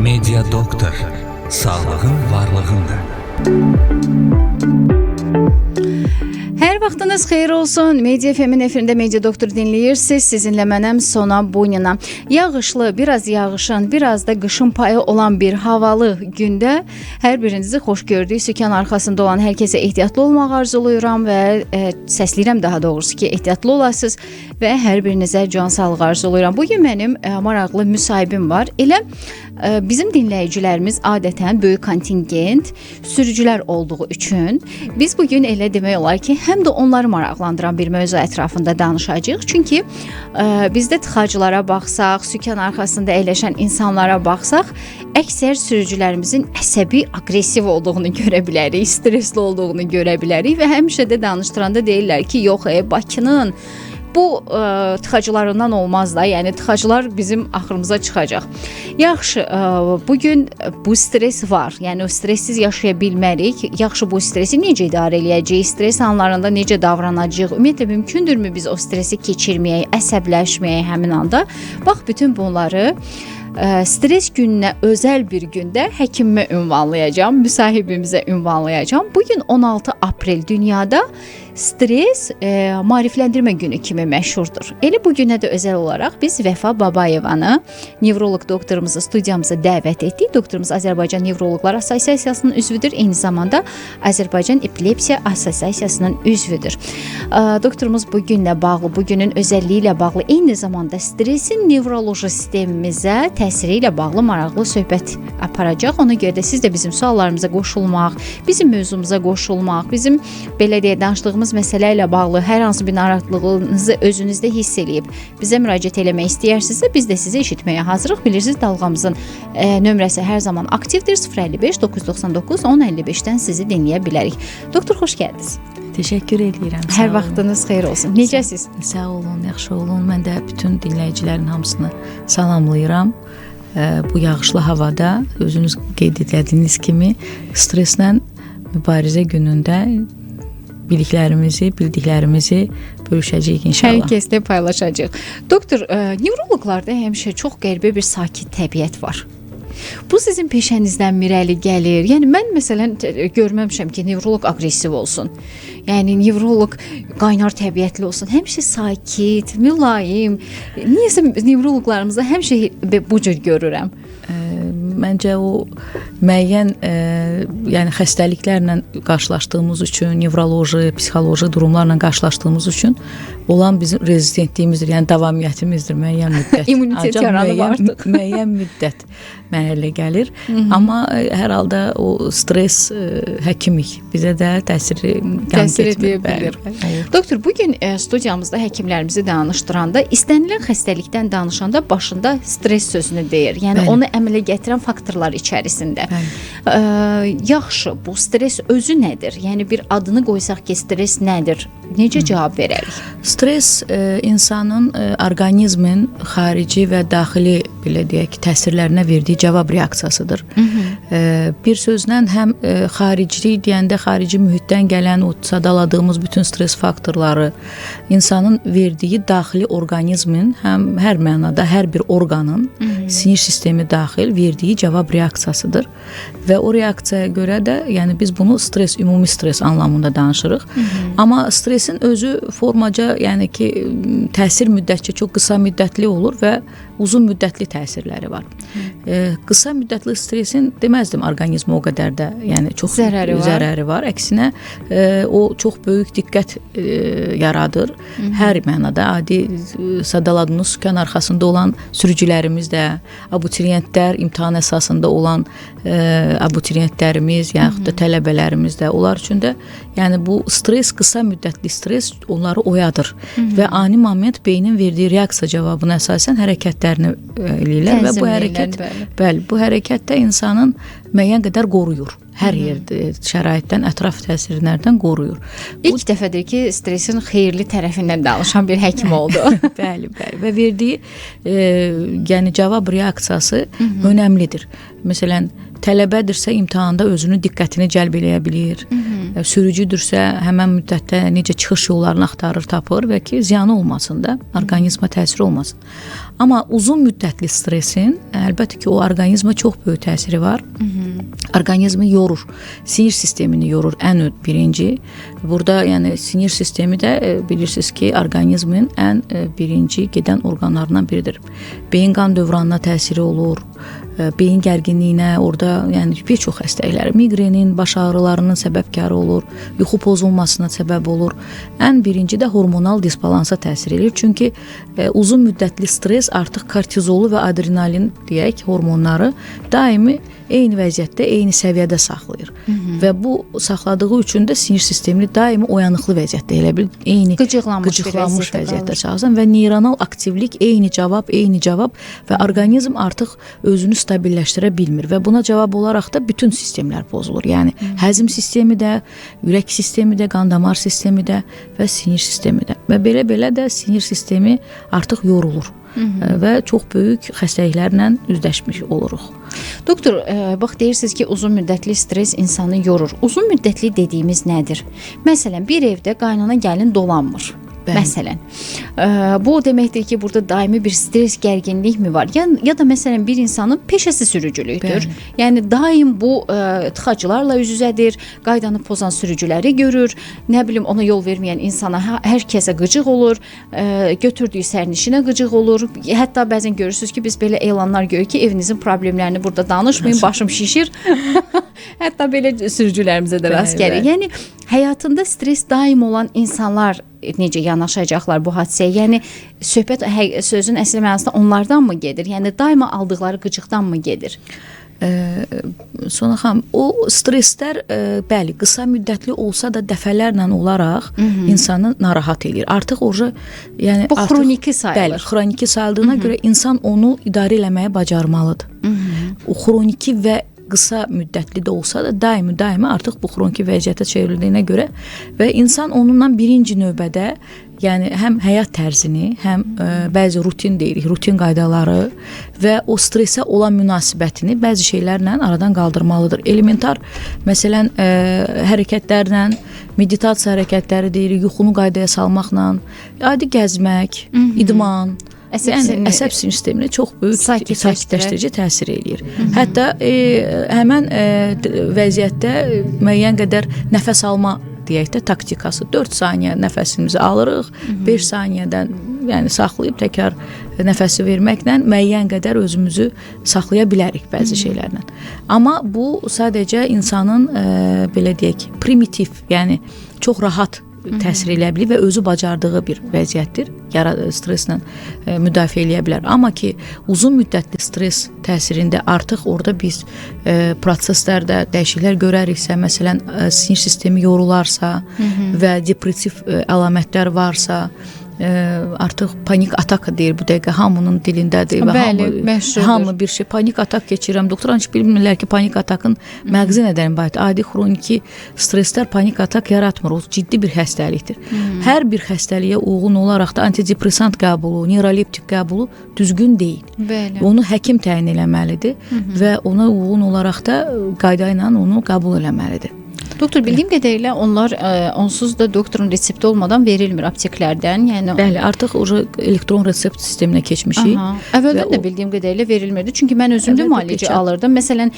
Media Doktor, sağlığın varlığında. Hər vaxtınız xeyir olsun. Media FM-in efirində Media Doktor dinləyirsiniz. Sizinlə mənəm Sona Buynina. Yağışlı, biraz yağışın, biraz da qışın payı olan bir havalı gündə hər birinizi xoş gördük. Sükan arxasında olan hər kəsə ehtiyatlı olmaq arzulayıram və səsləyirəm daha doğrusu ki, ehtiyatlı olasınız və hər birinizə can sağlığı arzulayıram. Bugün mənim maraqlı müsahibim var. Elə bizim dinləyicilərimiz adətən böyük kontingent sürücülər olduğu üçün biz bugün elə demək olar ki, həm də onları maraqlandıran bir mövzu ətrafında danışacağıq. Çünki bizdə tıxacılara baxsaq, sükan arxasında əyləşən insanlara baxsaq, əksər sürücülərimizin əsəbi, aqressiv olduğunu görə bilərik, stresli olduğunu görə bilərik və həmişə də danışdıranda deyirlər ki, yox, Bakının bu tıxacılarından olmaz da, yəni tıxacılar bizim axırımıza çıxacaq. Yaxşı, bugün bu stres var, yəni o stressiz yaşaya bilmərik. Yaxşı, bu stresi necə idarə eləyəcəyik, stres anlarında necə davranacağıq, ümumiyyətlə mümkündürmü biz o stresi keçirməyək, əsəbləşməyək həmin anda? Bax, bütün bunları stres gününə özəl bir gündə həkimimə ünvanlayacağım, müsahibimizə ünvanlayacağım. Bugün 16 aprel dünyada stres maarifləndirmə günü kimi məşhurdur. Elə bu günə də özəl olaraq biz Vəfa Babayevanı, nevroloq doktorumuzu studiyamıza dəvət etdik. Doktorumuz Azərbaycan Nevroloqlar Assosiasiyasının üzvüdür, eyni zamanda Azərbaycan Epilepsiya Assosiasiyasının üzvüdür. Doktorumuz bu günlə bağlı, bu günün özəlliyi ilə bağlı, eyni zamanda stresin nevroloji sistemimizə təsiri ilə bağlı maraqlı söhbət aparacaq. Ona görə də siz də bizim suallarımıza qoşulmaq, bizim mövzumuza qoşulmaq, bizim belə deyə danışdığımız məsələ ilə bağlı hər hansı bir narahatlığınızı özünüzdə hiss eləyib bizə müraciət eləmək istəyirsinizsə, biz də sizi eşitməyə hazırıq. Bilirsiniz, dalğamızın nömrəsi hər zaman aktivdir. 055 999 1055-dən sizi dinləyə bilərik. Doktor, xoş gəldiniz. Təşəkkür edirəm. Hər vaxtınız xeyir olsun. Necəsiz? Sağ olun, yaxşı olun. Mən də bütün dinləyicilərin hamısını salamlayıram. Bu yağışlı havada özünüz qeyd etdiyiniz kimi streslə mübarizə günündə biliklərimizi, bildiklərimizi bölüşəcəyik inşallah. Hər kəslə paylaşacağıq. Doktor, nevroloqlarda həmişə çox qəribə bir sakit təbiət var. Bu sizin peşənizdən irəli gəlir. Yəni mən məsələn görməmişəm ki, nevroloq aqressiv olsun. Yəni nevroloq qaynar təbiətli olsun. Həmişə sakit, mülayim. Niyəsə nevroloqlarımızda həmişə bu cür görürəm. Məncə o müəyyən yəni xəstəliklərlə qarşılaşdığımız üçün, nevroloji, psixoloji durumlarla qarşılaşdığımız üçün olan bizim rezistentliyimizdir, yəni davamiyyətimizdir müəyyən müddət. İmmunitet yaranıb artıq. Müəyyən müddət mənə elə gəlir. Amma hər halda o stres həkimik bizə də təsir edə bilər. Doktor, bugün studiyamızda həkimlərimizi danışdıranda, istənilən xəstəlikdən danışanda başında stres sözünü deyir. Yəni onu əmələ gətirən faktorlar içərisində. Yaxşı, bu stres özü nədir? Yəni bir adını qoysaq ki, stres nədir? Necə cavab verərik? Stres insanın orqanizmin xarici və daxili belə deyək ki, təsirlərinə verdiyi cavab reaksiyasıdır. Bir sözlə həm xarici deyəndə xarici mühitdən gələn o sadaladığımız bütün stres faktorları insanın verdiyi daxili orqanizmin həm hər mənada hər bir orqanın sinir sistemi daxil verdiyi cavab reaksiyasıdır və o reaksiyaya görə də yəni biz bunu stres, ümumi stres anlamında danışırıq. Amma stresin özü formaca yəni ki təsir müddətcə çox qısa müddətli olur və uzun müddətli təsirləri var. Qısa müddətli stresin deməzdim orqanizmə o qədər də yəni çox zərəri var. Əksinə o çox böyük diqqət yaradır. Hər mənada adi sadaladığınız sükan arxasında olan sürücülərimiz də, abituriyentlər, imtahan əsasında olan abituriyentlərimiz, yaxud da tələbələrimiz də, onlar üçün də yəni bu stres, qısa müddətli stres onları oyadır və ani moment beynin verdiyi reaksiya cavabına əsasən hərəkətlərini eləyirlər və bu hərəkət, bəli, bu hərəkət də insanın müəyyən qədər qoruyur. Hər yerdə şəraitdən, ətraf təsirlərdən qoruyur. İlk dəfədir ki, stresin xeyirli tərəfindən danışan bir həkim oldu. Bəli, bəli. Və verdiyi yəni cavab reaksiyası önəmlidir. Məsələn, tələbədirsə imtahanda özünün diqqətini cəlb eləyə bilir. sürücüdürsə, həmən müddətdə necə çıxış yollarını axtarır, tapır və ki, ziyanı olmasın da, orqanizma təsiri olmasın. Amma uzun müddətli stresin əlbəttə ki, o orqanizma çox böyük təsiri var. Orqanizmi yorur, sinir sistemini yorur ən birinci. Burada yəni sinir sistemi də bilirsiniz ki, orqanizmin ən birinci gedən orqanlarından biridir. Beyin qan dövranına təsiri olur, beyin gərginliyinə, orada yəni bir çox xəstəliklər, miqrenin, baş ağrılarının səbəbkarı olur, yuxu pozulmasına səbəb olur. Ən birinci də hormonal disbalansa təsir edir. Çünki uzun müddətli stres artıq kortizolu və adrenalin deyək hormonları daimi eyni vəziyyətdə, eyni səviyyədə saxlayır. Və bu saxladığı üçün də sinir sistemini daimi oyanıqlı vəziyyətdə, elə bil eyni qıcıqlanmış vəziyyətdə saxlasın və neyronal aktivlik eyni cavab və orqanizm artıq özünü stabilləşdirə bilmir və buna cavab olaraq da bütün sistemlər pozulur. Yəni həzm sistemi də, ürək sistemi də, qan damar sistemi də və sinir sistemi də. Və belə də sinir sistemi artıq yorulur. Və çox böyük xəstəliklərlə üzləşmiş oluruq. Doktor, bax deyirsiniz ki, uzun müddətli stres insanı yorur. Uzun müddətli dediyimiz nədir? Məsələn, bir evdə qaynana gəlin dolanmır. Məsələn, bu deməkdir ki, burada daimi bir stres, gərginlik mi var? Ya da məsələn, bir insanın peşəsi sürücülükdür. Yəni, daim bu tıxacılarla üz-üzədir, qaydanı pozan sürücüləri görür, nə bilim, ona yol verməyən insana hər kəsə qıcıq olur, götürdüyü sərnişinə qıcıq olur. Hətta bəzən görürsünüz ki, biz belə elanlar görürük ki, evinizin problemlərini burada danışmayın, başım şişir. Hətta belə sürücülərimizə də rast gəlir. Yəni, həyatında stres daim olan insanlar necə yanaşacaqlar bu hadisəyə? Yəni, söhbət sözün əsli mənasında onlardan mı gedir? Yəni, daima aldıqları qıcıqdan mı gedir? Sona xanım, o streslər bəli, qısa müddətli olsa da dəfələrlə olaraq insanı narahat edir. Artıq orada yəni bu xroniki sayılır. Bəli, xroniki sayıldığına görə insan onu idarə eləməyə bacarmalıdır. O xroniki və qısa müddətli də olsa da daimi artıq bu xroniki vəziyyətə çevrildiyinə görə və insan onunla birinci növbədə yəni həm həyat tərzini, həm bəzi rutin deyirik, rutin qaydaları və o stresə olan münasibətini bəzi şeylərlə aradan qaldırmalıdır. Elementar, məsələn, hərəkətlərlə, meditasiya hərəkətləri deyirik, yuxunu qaydaya salmaqla, adi gəzmək, idman, yəni əsəb sinir sisteminə çox böyük sakitləşdirici təsir eləyir. Hətta həmən vəziyyətdə müəyyən qədər nəfəs alma deyək də taktikası. 4 saniyə nəfəsimizi alırıq, 5 saniyədən yəni saxlayıb təkrar nəfəsi verməklə müəyyən qədər özümüzü saxlaya bilərik bəzi şeylərlə. Amma bu sadəcə insanın belə deyək primitiv, yəni çox rahat təsir eləyə bilir və özü bacardığı bir vəziyyətdir. Streslə müdafiə eləyə bilər. Amma ki, uzun müddətli stres təsirində artıq orada biz proseslərdə dəyişikliklər görəriksə, məsələn, sinir sistemi yorularsa və depressiv əlamətlər varsa, artıq panik atak deyir bu dəqiqə hamının dilindədir və hamı bir şey panik atak keçirirəm. Doktor heç bilmirlər ki, panik atakın məğzi nədən ibarət. Adi xroniki stresslər panik atak yaratmır. O ciddi bir xəstəlikdir. Hər bir xəstəliyə uyğun olaraq da antidepressant qəbulu, neuroleptik qəbulu düzgün deyil. Bəli. Onu həkim təyin eləməlidir və ona uyğun olaraq da qayda ilə onu qəbul eləməlidir. Doktor, bildiyim qədərilə onlar onsuz da doktorun resepti olmadan verilmir apteklərdən. Yəni bəli, artıq o elektron resept sisteminə keçmişik. Əvvəldən də bildiyim qədərilə verilmirdi. Çünki mən özüm də müalicə alırdım. Məsələn,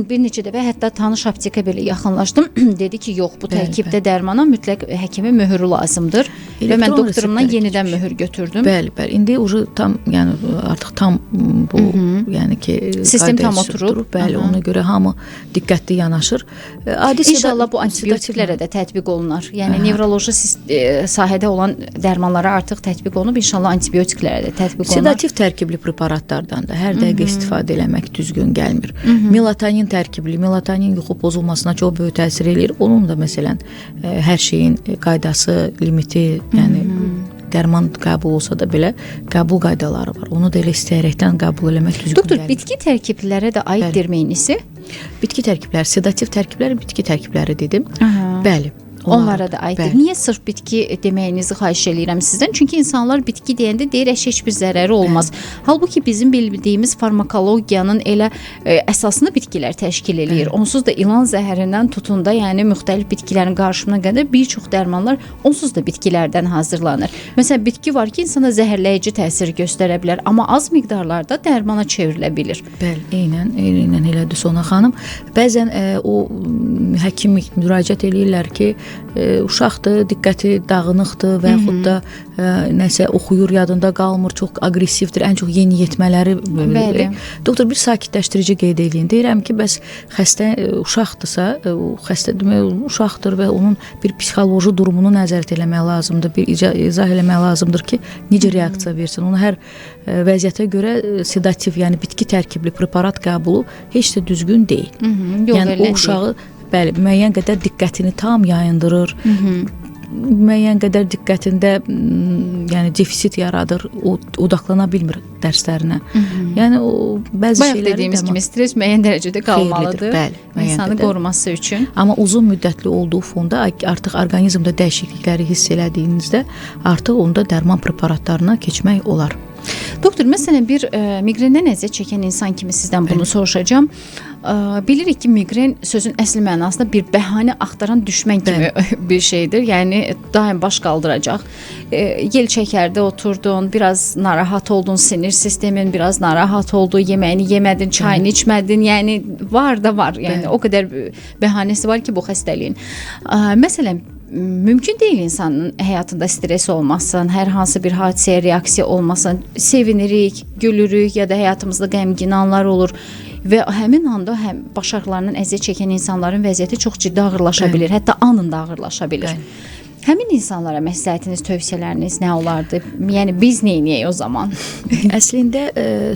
bir neçə dəfə hətta tanış aptekə belə yaxınlaşdım. Dedi ki, yox, bu tərkibdə dərmana mütləq həkimin möhürü lazımdır. Və mən doktorumdan yenidən möhür götürdüm. Bəli. İndi tam yəni artıq tam bu yəni ki sistem tam oturub. Bəli, ona görə hamı diqqətli yanaşır. İnşallah bu antibiotiklərə də tətbiq olunar. Yəni nevroloji sahədə olan dərmanlara artıq tətbiq olunub, inşallah antibiotiklərə də tətbiq olunar. Sedativ tərkibli preparatlardan da hər dəqiqə istifadə eləmək düzgün gəlmir. Melatonin tərkibli, melatonin yuxu pozulmasına çox böyük təsir eləyir. Onun da məsələn hər şeyin qaydası, limiti, yəni dərman qəbul olsa da belə qəbul qaydaları var. Onu da elə istəyərəkdən qəbul eləmək düzgün Doktor, gəlir. bitki tərkiblərə də aiddir meynisi? Bitki tərkibləri, sedativ tərkibləri bitki tərkibləri dedim. Bəli. onlara da aiddir. Bəli. Niyə sırf bitki deməyinizi xahiş edirəm sizdən? Çünki insanlar bitki deyəndə deyir heç bir zərəri olmaz. Halbuki bizim bildiyimiz farmakologiyanın elə əsasını bitkilər təşkil eləyir. Onsuz da ilan zəhərindən tutun da, yəni müxtəlif bitkilərin qarşımına qədər bir çox dərmanlar onsuz da bitkilərdən hazırlanır. Məsələn, bitki var ki, insana zəhərləyici təsir göstərə bilər, amma az miqdarlarda dərmana çevrilə bilir. Bəli, eynən elədir Sona xanım. Bəzən o həkim müraciət eləyirlər ki, uşaqdır, diqqəti dağınıqdır və yaxud da nəsə oxuyur, yadında qalmır, çox aqressivdir, ən çox yeniyetmələri. Bəli. Doktor, bir sakitləşdirici qeyd edin. Deyirəm ki, bəs xəstə uşaqdırsa, o xəstə demək uşaqdır və onun bir psixoloji durumunu nəzarət eləmək lazımdır, bir izah eləmək lazımdır ki, necə reaksiya versin. Onu hər vəziyyətə görə sedativ, yəni bitki tərkibli preparat qəbulu heç də düzgün deyil. Yəni o uşağı bəli, müəyyən qədər diqqətini tam yayındırır. Müəyyən qədər diqqətində yəni defisit yaradır, odaqlana bilmir dərslərinə. Yəni o bəzi bayaq şeyləri dediyimiz kimi stres müəyyən dərəcədə qalmalıdır. Bəli, insanı qoruması üçün. Amma uzun müddətli olduğu fonda artıq orqanizmdə dəyişiklikləri hiss elədiyinizdə artıq onda dərman preparatlarına keçmək olar. Doktor, məsələn bir miqrendən əziyyət çəkən insan kimi sizdən bunu soruşacağam. Bilirik ki, miqren sözün əsl mənasında bir bəhanə axtaran düşmən kimi bir şeydir. Yəni daim baş qaldıracaq. Yel çəkərdə oturdun, biraz narahat oldun, sinir sistemin biraz narahat oldu, yeməyini yemədin, çayını içmədin. Yəni var da var. Yəni o qədər bəhanəsi var ki, bu xəstəliyin. Məsələn, mümkün deyil insanın həyatında stres olmasın, hər hansı bir hadisəyə reaksiya olmasın. Sevinirik, gülürük ya da həyatımızda qəmgin anlar olur və həmin anda həm baş ağrılarından əziyyət çəkən insanların vəziyyəti çox ciddi ağırlaşa bilir, hətta anında ağırlaşa bilir. Həmin insanlara məsləhətiniz, tövsiyələriniz nə olardı? Yəni biz nə edək o zaman? Əslində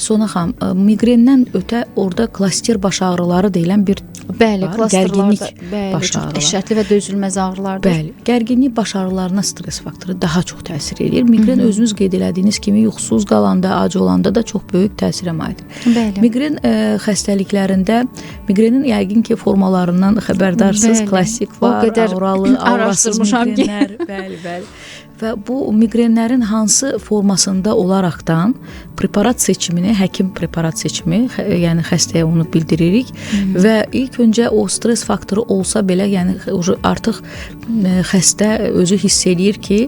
Sona xanım, miqrendən ötə orada klaster baş ağrıları deyilən bir bəli, gərginlik baş ağrıları. Dəhşətli və dözülməz ağrılardır. Bəli, gərginlik baş ağrılarına stres faktoru daha çox təsir edir. Miqren özünüz qeyd elədiyiniz kimi yuxusuz qalanda, ac olanda da çox böyük təsirə malikdir. Bəli. Miqren xəstəliklərində miqrenin yəqin ki formalarından xəbərdarsınız. Klassik var, auralı, aurasız miqrenlər, bəli. Və bu miqrenlərin hansı formasında olaraqdan preparat seçimini, həkim preparat seçimi, yəni xəstəyə onu bildiririk və ilk öncə o stres faktoru olsa belə, yəni artıq xəstə özü hiss eləyir ki,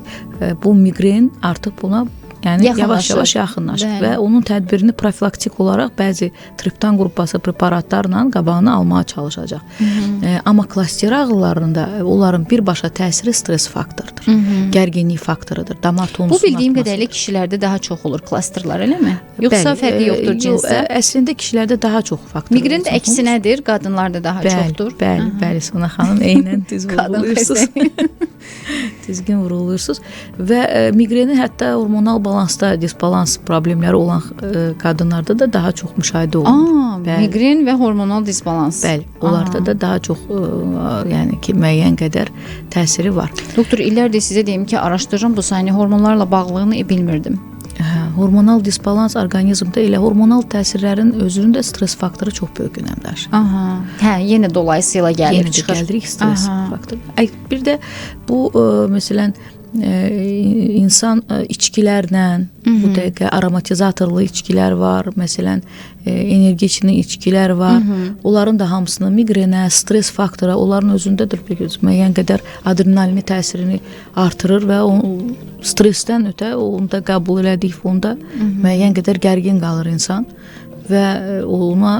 bu miqren artıq buna yəni yavaş-yavaş yaxınlaşır və onun tədbirini profilaktik olaraq bəzi triptan qrupası preparatlarla qabağını almağa çalışacaq. Amma klaster ağrılarında onların birbaşa təsiri stres faktorudur. Gərginlik faktorudur. Damar tonusunun bu bildiyim qədərilə kişilərdə daha çox olur klasterlar, eləmi? Yoxsa fərqi yoxdur cinsə? Əslində kişilərdə daha çox faktor. Miqren də əksinədir, qadınlarda daha çoxdur. Bəli, Sona xanım eynən düzgün vurulursunuz. Düzgün vurulursunuz və miqreni hətta hormonal balansda disbalans problemləri olan qadınlarda da daha çox müşahidə olunur. Miqren və hormonal disbalans. Bəli, onlarda da daha çox yəni ki, müəyyən qədər təsiri var. Doktor, illərdir sizə deyim ki, araşdırıram bu sayını, hormonlarla bağlılığını bilmirdim. Hormonal disbalans orqanizmdə elə hormonal təsirlərin özünün də stres faktoru çox böyük önəm daşıyır. Yenə dolayısıyla gəlir, çıxır. Gəlirik stres faktoru. Bir də bu məsələn insan içkilərlə, bu dəqiqə aromatizatorlu içkilər var, məsələn enerji içən içkilər var. Onların da hamısını miqrenə, stres faktora, onların özündədir müəyyən qədər adrenalini təsirini artırır və o stressdən ötə onu da qəbul elədiyi fonda müəyyən qədər gərgin qalır insan və ona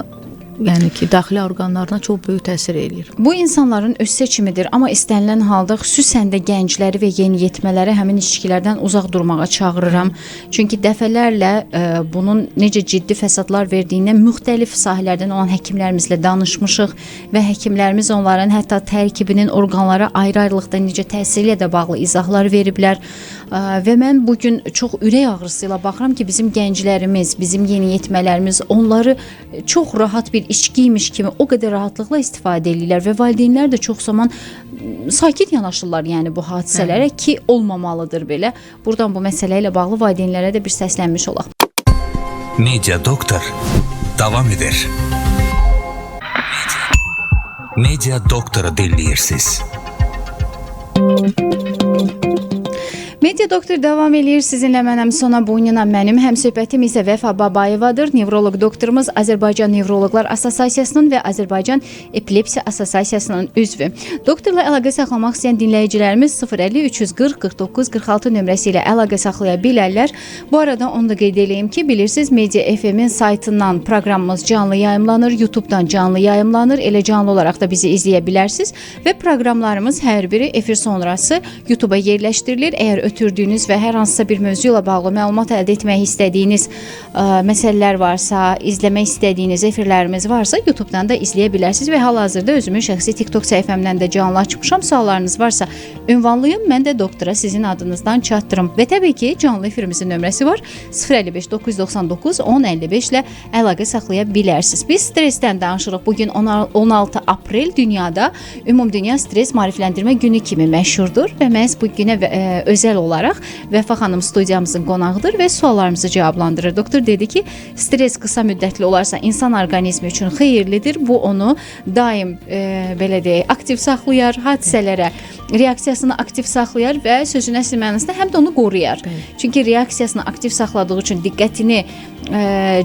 yəni ki, daxili orqanlarına çox böyük təsir eləyir. Bu insanların öz seçimidir, amma istənilən halda xüsusən də gəncləri və yeniyetmələri həmin içkilərdən uzaq durmağa çağırıram. Çünki dəfələrlə bunun necə ciddi fəsadlar verdiyindən müxtəlif sahələrdən olan həkimlərimizlə danışmışıq və həkimlərimiz onların hətta tərkibinin orqanlara ayrı-ayrılıqda necə təsiri ilə də bağlı izahlar veriblər. Və mən bugün çox ürək ağrısı ilə baxıram ki, bizim gənclərimiz, bizim yeniyetmələrimiz onları çox rahat bir içkiymiş kimi o qədər rahatlıqla istifadə edirlər və valideynlər də çox zaman sakit yanaşırlar yəni bu hadisələrə ki, olmamalıdır belə. Buradan bu məsələ ilə bağlı valideynlərə də bir səslənmiş olaq. Media Doktor davam edir. Media Doktor'u dinləyirsiniz. Media Doktor davam eləyir. Sizinlə mənəm Sona Boynina. Mənim həmsöhbətim isə Vəfa Babayevadır. Nevroloq doktorumuz, Azərbaycan Nevroloqlar Assosiasiyasının və Azərbaycan Epilepsiya Assosiasiyasının üzvü. Doktorla əlaqə saxlamaq istəyən dinləyicilərimiz 050 340 49 46 nömrəsi ilə əlaqə saxlaya bilərlər. Bu arada onu da qeyd edeyim ki, bilirsiniz Media FM-in saytından proqramımız canlı yayımlanır, YouTube-dan canlı yayımlanır. Elə canlı olaraq da bizi izləyə bilərsiniz və proqramlarımız hər biri efir sonrası YouTube-a yerləşdirilir. Əgər ötürdüyünüz və hər hansısa bir mövzu ilə bağlı məlumat əldə etmək istədiyiniz məsələlər varsa, izləmək istədiyiniz efirlərimiz varsa, YouTube-dan da izləyə bilərsiniz və hal-hazırda özümün şəxsi TikTok səhifəmdən də canlı açmışam. Suallarınız varsa ünvanlayın, mən də doktora sizin adınızdan çatdırım. Və təbii ki, canlı efirimizin nömrəsi var. 055 999 1055 ilə əlaqə saxlaya bilərsiniz. Biz stressdən danışırıq. Bugün 16 aprel dünyada Ümumdünya Stres Maarifləndirmə Günü kimi məşhurdur və məhz bu günə özəl olaraq Vəfa xanım studiyamızın qonağıdır və suallarımızı cavablandırır. Doktor dedi ki, stres qısa müddətli olarsa insan orqanizmi üçün xeyirlidir. Bu onu daim belə deyək, aktiv saxlayar, hadisələrə reaksiyasını aktiv saxlayar və sözün əsl mənasında həm də onu qoruyar. Çünki reaksiyasını aktiv saxladığı üçün diqqətini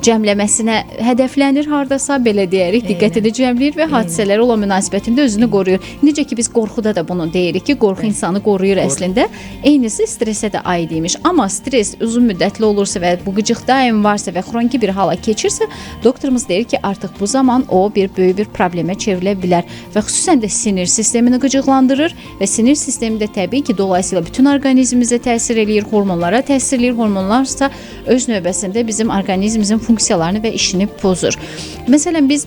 cəmləməsinə hədəflənir hardasa, belə deyərik, diqqətini cəmləyir və hadisələrə olan münasibətində özünü qoruyur. Necə ki, biz qorxuda da bunu deyirik ki, qorxu insanı qoruyur əslində. Eynisi stressə də aid imiş. Amma stres uzun müddətli olursa və bu qıcıq daim varsa və xroniki bir hala keçirsə, doktorumuz deyir ki, artıq bu zaman o böyük bir problemə çevrilə bilər və xüsusən də sinir sistemini qıcıqlandırır və sinir sistemi də təbii ki, dolayısıyla bütün orqanizmimizə təsir eləyir, hormonlara təsir eləyir. Hormonlarsa öz növbəsində bizim orqanizmimizin funksiyalarını və işini pozur. Məsələn, biz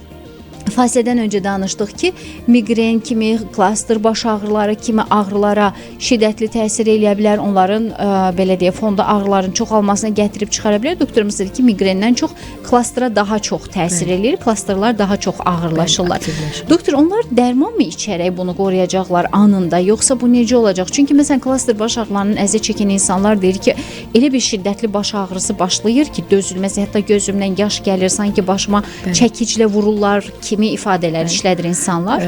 fasilədən öncə danışdıq ki, miqren kimi, klaster baş ağrıları kimi ağrılara şiddətli təsir eləyə bilər. Onların belə deyə fonda ağrıların çoxalmasına gətirib çıxara bilər. Doktorumuz dedi ki, miqrendən çox klastera daha çox təsir eləyir. Klasterlar daha çox ağırlaşırlar. Doktor, onlar dərman mı içərək bunu qoruyacaqlar anında, yoxsa bu necə olacaq? Çünki məsələn klaster baş ağrılarının əziyyət çəkən insanlar deyir ki, elə bir şiddətli baş ağrısı başlayır ki, dözülməz, hətta gözümdən yaş gəlir, sanki başıma çəkiclə vururlar kimi ifadələr işlədir insanlar.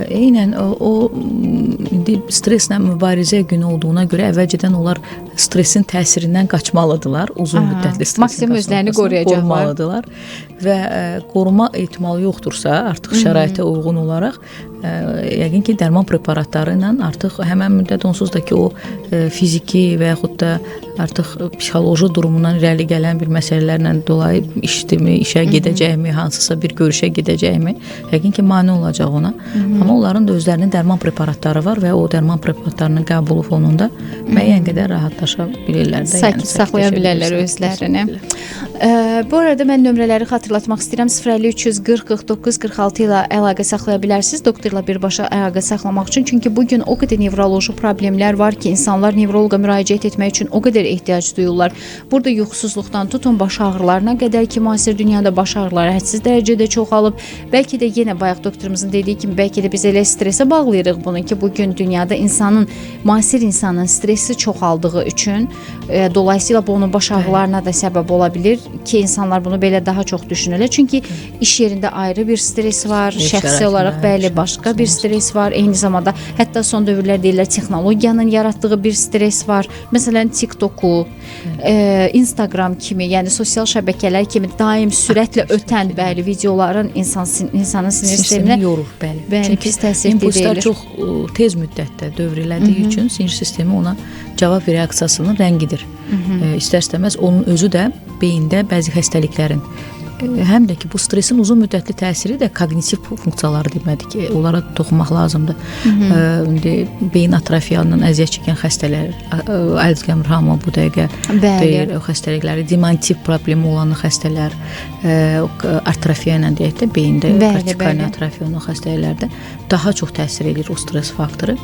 Eynən o indi streslə mübarizə günü olduğuna görə əvvəlcədən onlar stresin təsirindən qaçmalıdırlar. Uzun müddətli stresin maksimum özlərini qoruyacaqlar və qoruma ehtimalı yoxdursa, artıq şəraitə uyğun olaraq yəqin ki, dərman preparatları ilə artıq həmən müddət onsuz da ki, o fiziki və yaxud da artıq psixoloji durumundan irəli gələn bir məsələlərlə dolayı işdimi, işə gedəcəkmi, hansısa bir görüşə gedəcəkmi, yəqin ki, mane olacaq ona. Amma onların da özlərinin dərman preparatları var və o dərman preparatlarının qəbulu fonunda müəyyən qədər rahatlaşa bilirlər də. Sakit saxlaya bilərlər özlərini. Bu arada mən nömrələri xatırlatmaq istəyirəm. 053 340 49 46 ilə əlaqə saxlaya bilərsiniz doktorla birbaşa əlaqə saxlamaq üçün. Çünki bugün o qədər nevroloji problemlər var ki, insanlar nevroloqa müraciət etmək üçün o qədər ehtiyac duyurlar. Burada yuxusuzluqdan tutun baş ağrılarına qədər ki, müasir dünyada baş ağrıları hədsiz dərəcədə çoxalıb. Bəlkə də yenə bayaq doktorumuzun dediyi kimi, bəlkə də biz elə stresə bağlayırıq bunu ki, bugün dünyada müasir insanın stresi çoxaldığı üçün dolayısıyla bu onun baş ağrılarına da səbəb ola bilir ki, insanlar bunu belə daha çox düşünürlər. Çünki iş yerində ayrı bir stres var, şəxsi olaraq bəli başqa bir stres var. Eyni zamanda hətta son dövrlər deyirlər texnologiyanın yaratdığı bir stres var. Məsələn, TikToku, Instagram kimi, yəni sosial şəbəkələr kimi daim sürətlə ötən bəli videoların insanın sinir sisteminə yorur, bəli pis təsir impulslar çox tez müddətdə dövr elədiyi üçün sinir sistemi ona cavab reaksiyasını rəngidir. İstər-istəməz onun özü də beyində bəzi xəstəliklərin həm də ki, bu stresin uzun müddətli təsiri də kognitiv funksiyaları demədik ki, onlara toxunmaq lazımdır. Beyin atrofiyanın əziyyət çəkən xəstələr, Alzheimer hamı bu dəqiqə deyir, o xəstəlikləri, dementiv problemi olan xəstələr, atrofiya ilə deyək də, beyində kortikal atrofiya olan xəstəliklərdə daha çox təsir edir o stres faktoru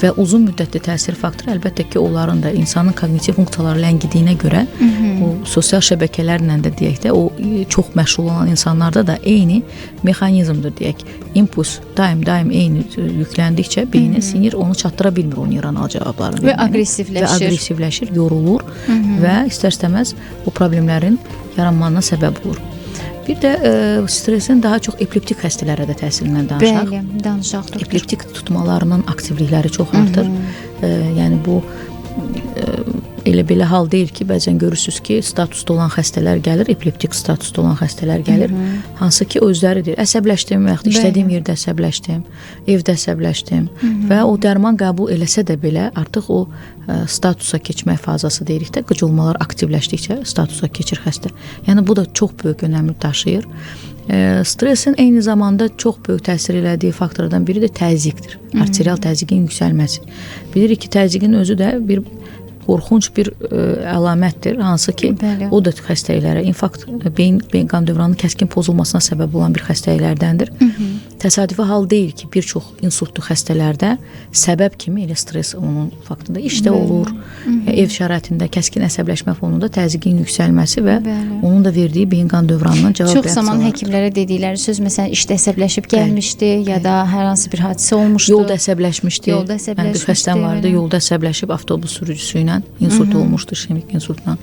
və uzun müddətli təsir faktoru əlbəttə ki, onların da insanın kognitiv funksiyaları ləngidiyinə görə o sosial şəbəkələrlə də deyək də, o çox məşğul olan insanlarda da eyni mexanizmdir deyək. İmpuls daim eyni yükləndikcə beyinə sinir onu çatdıra bilmir o neuronal cavablarını. Və aqressivləşir, yorulur və istər-istəməz o problemlərin yaranmasına səbəb olur. Bir də stressin daha çox epileptik xəstələrə də təsirindən danışaq. Bəli, danışaq doktor. Epileptik tutmalarının aktivlikləri çox artır. Yəni bu elə belə hal deyil ki, bəzən görürsüz ki, statusda olan xəstələr gəlir, epileptik statusda olan xəstələr gəlir, hansı ki özləri deyir, əsəbləşdim və yaxud işlədiyim yerdə əsəbləşdim, evdə əsəbləşdim və o dərman qəbul eləsə də belə artıq o statusa keçmək fazası deyirik də, qıcılmalar aktivləşdikcə statusa keçir xəstə. Yəni bu da çox böyük önəmi daşıyır. Stresin eyni zamanda çox böyük təsir elədiyi faktorlardan biri də təzyiqdir. Arterial təzyiqin yüksəlməsi. Bilirik ki, təzyiqin özü də bir qorxunc bir əlamətdir, hansı ki, o da xəstəliklərə, infarkt, beyin qan dövranının kəskin pozulmasına səbəb olan bir xəstəliklərdəndir. Təsadüfi hal deyil ki, bir çox insultlu xəstələrdə səbəb kimi elə stres onun faktında işdə olur, ev şəraitində kəskin əsəbləşmə fonunda təzyiqin yüksəlməsi və onun da verdiyi beyin qan dövranından cavab reaksiyaları. Çox zaman həkimlərə dedikləri söz, məsələn, işdə əsəbləşib gəlmişdi ya da hər hansı bir hadisə olmuşdu. Yolda əsəbləşmişdi. Mən bir xəstəm vardı, yolda əsəbləşib avtobus sürücüsü ilə insult olmuşdu, işemik insultla.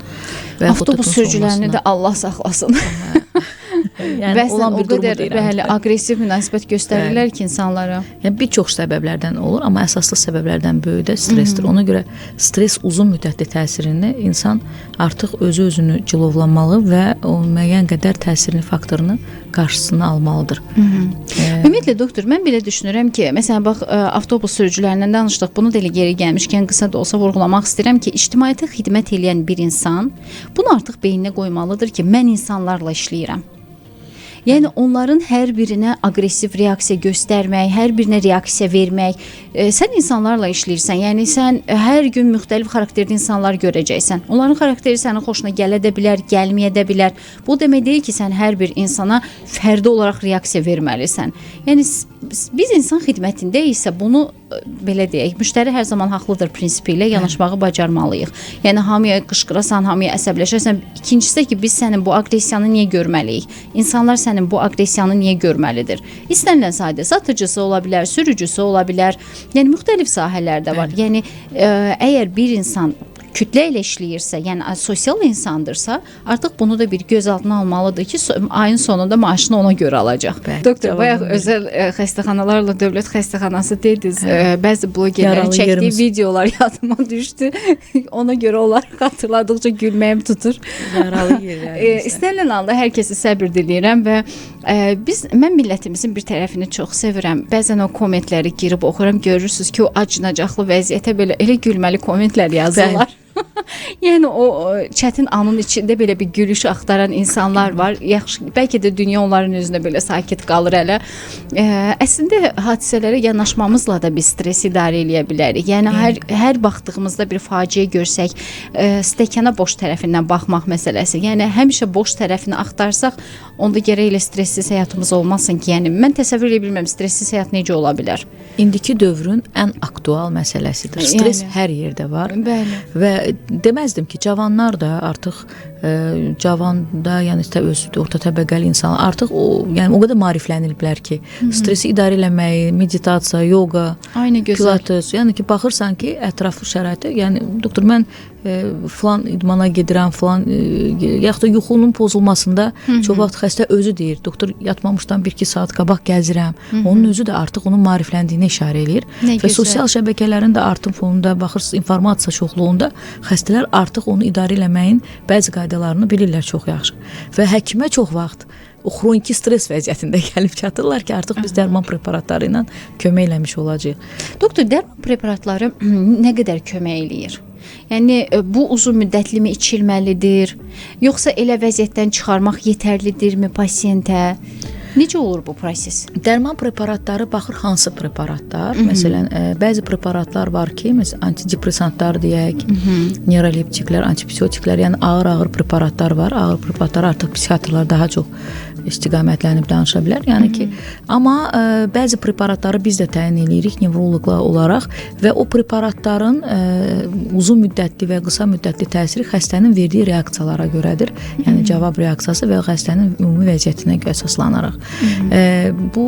Avtobus sürücülərini də Allah saxlasın. Yəni, bəzən o qədər aqressiv münasibət göstərirlər ki, insanlara. Yəni, bir çox səbəblərdən olur, amma əsaslı səbəblərdən böyüyü də stresdir. Ona görə stres uzun müddətli təsirini insan artıq özünü cilovlamalı və o müəyyən qədər təsirini, faktorunu qarşısına almalıdır. Ümumiyyətlə, doktor, mən belə düşünürəm ki, məsələn, bax, avtobus sürücülərindən danışdıq, bunu da elə geri gəlmişkən qısa da olsa vurğulamaq istəyirəm ki, ictimaiyyətə xidmət edən bir insan bunu artıq beyninə qoymalıdır ki, mən insanlarla işləyirəm. Yəni onların hər birinə aqressiv reaksiya göstərmək, hər birinə reaksiya vermək. Sən insanlarla işləyirsən, yəni sən hər gün müxtəlif xarakterli insanlar görəcəksən. Onların xarakteri sənin xoşuna gələ də bilər, gəlməyə də bilər. Bu demək deyil ki, sən hər bir insana fərdi olaraq reaksiya verməlisən. Yəni biz insan xidmətindəyiksə bunu belə deyək, müştəri hər zaman haqlıdır prinsipi ilə yanaşmağı bacarmalıyıq. Yəni hamıya qışqırasan, hamıya əsəbləşərsən. İkincisi də ki, biz sənin bu aqressiyanı niyə görməliyik? İnsanlar sənin bu aqressiyanı niyə görməlidir? İstənilən sahədə satıcısı ola bilər, sürücüsü ola bilər. Yəni müxtəlif sahələrdə var. Yəni əgər bir insan kütlə ilə işləyirsə, yəni sosial insandırsa, artıq bunu da bir göz altına almalıdır ki, ayın sonunda maaşını ona görə alacaq. Doktor, bayaq özəl xəstəxanalarla dövlət xəstəxanası dediniz. Bəzi blogerlərin çəkdiyi videolar yadıma düşdü. Ona görə onları xatırladıqca gülməyim tutur. Yaralı yerlər. İstənilən halda hər kəsi səbir diləyirəm və mən millətimizin bir tərəfini çox sevirəm. Bəzən o kommentləri girib oxuram, görürsünüz ki, o acınacaqlı vəziyyətə belə elə gülməli kommentlər yazırlar. Yəni o çətin anın içində belə bir gülüş axtaran insanlar var. Yaxşı, bəlkə də dünya onların özünə belə sakit qalır hələ. Əslində hadisələrə yanaşmamızla da biz stresi idarə eləyə bilərik. Yəni hər baxdığımızda bir faciə görsək, stəkana boş tərəfindən baxmaq məsələsi. Yəni həmişə boş tərəfini axtarsaq, onda gərək elə stressiz həyatımız olmasın ki, yəni mən təsəvvür edə bilmirəm stressiz həyat necə ola bilər. İndiki dövrün ən aktual məsələsidir. Stres hər yerdə var. Bəli. Və deməzdim ki, cavanlar da artıq cavanda, yəni orta təbəqəli insanlar artıq yəni o qədər maarifləniblər ki, stresi idarə eləməyi, meditasiya, yoga, pilates, yəni ki, baxırsan ki, ətraflı şəraitə, yəni doktor, mən filan idmana gedirəm, filan yaxud da yuxunun pozulmasında çox vaxt xəstə özü deyir, doktor, yatmamışdan 1-2 saat qabaq gəzirəm. Onun özü də artıq onun maarifləndiyini işarə eləyir. Və sosial şəbəkələrin də artım fonunda baxırsınız, informasiya çoxluğunda xəstələr artıq onu idarə eləməyin bəzi qaydalarını bilirlər çox yaxşı. Və həkimə çox vaxt o xroniki stres vəziyyətində gəlib çatırlar ki, artıq biz dərman preparatları ilə kömək eləmiş olacağıq. Doktor, dərman preparatları nə qədər kömək eləyir? Yəni bu uzun müddətlimi içilməlidir? Yoxsa elə vəziyyətdən çıxarmaq yetərlidirmi pasiyentə? Necə olur bu proses? Dərman preparatları baxır hansı preparatlar. Məsələn, bəzi preparatlar var ki, məsələn, antidepressantlar deyək, neuroleptiklər, antibiotiklər, yəni ağır preparatlar var. Ağır preparatlar artıq psixiatrlar daha çox istiqamətlənib danışa bilər. Yəni ki, amma bəzi preparatları biz də təyin edirik nevroloqlar olaraq və o preparatların uzun müddətli və qısa müddətli təsiri xəstənin verdiyi reaksiyalara görədir. Yəni cavab reaksiyası və xəstənin ümumi vəziyyətinə əsaslanaraq. Bu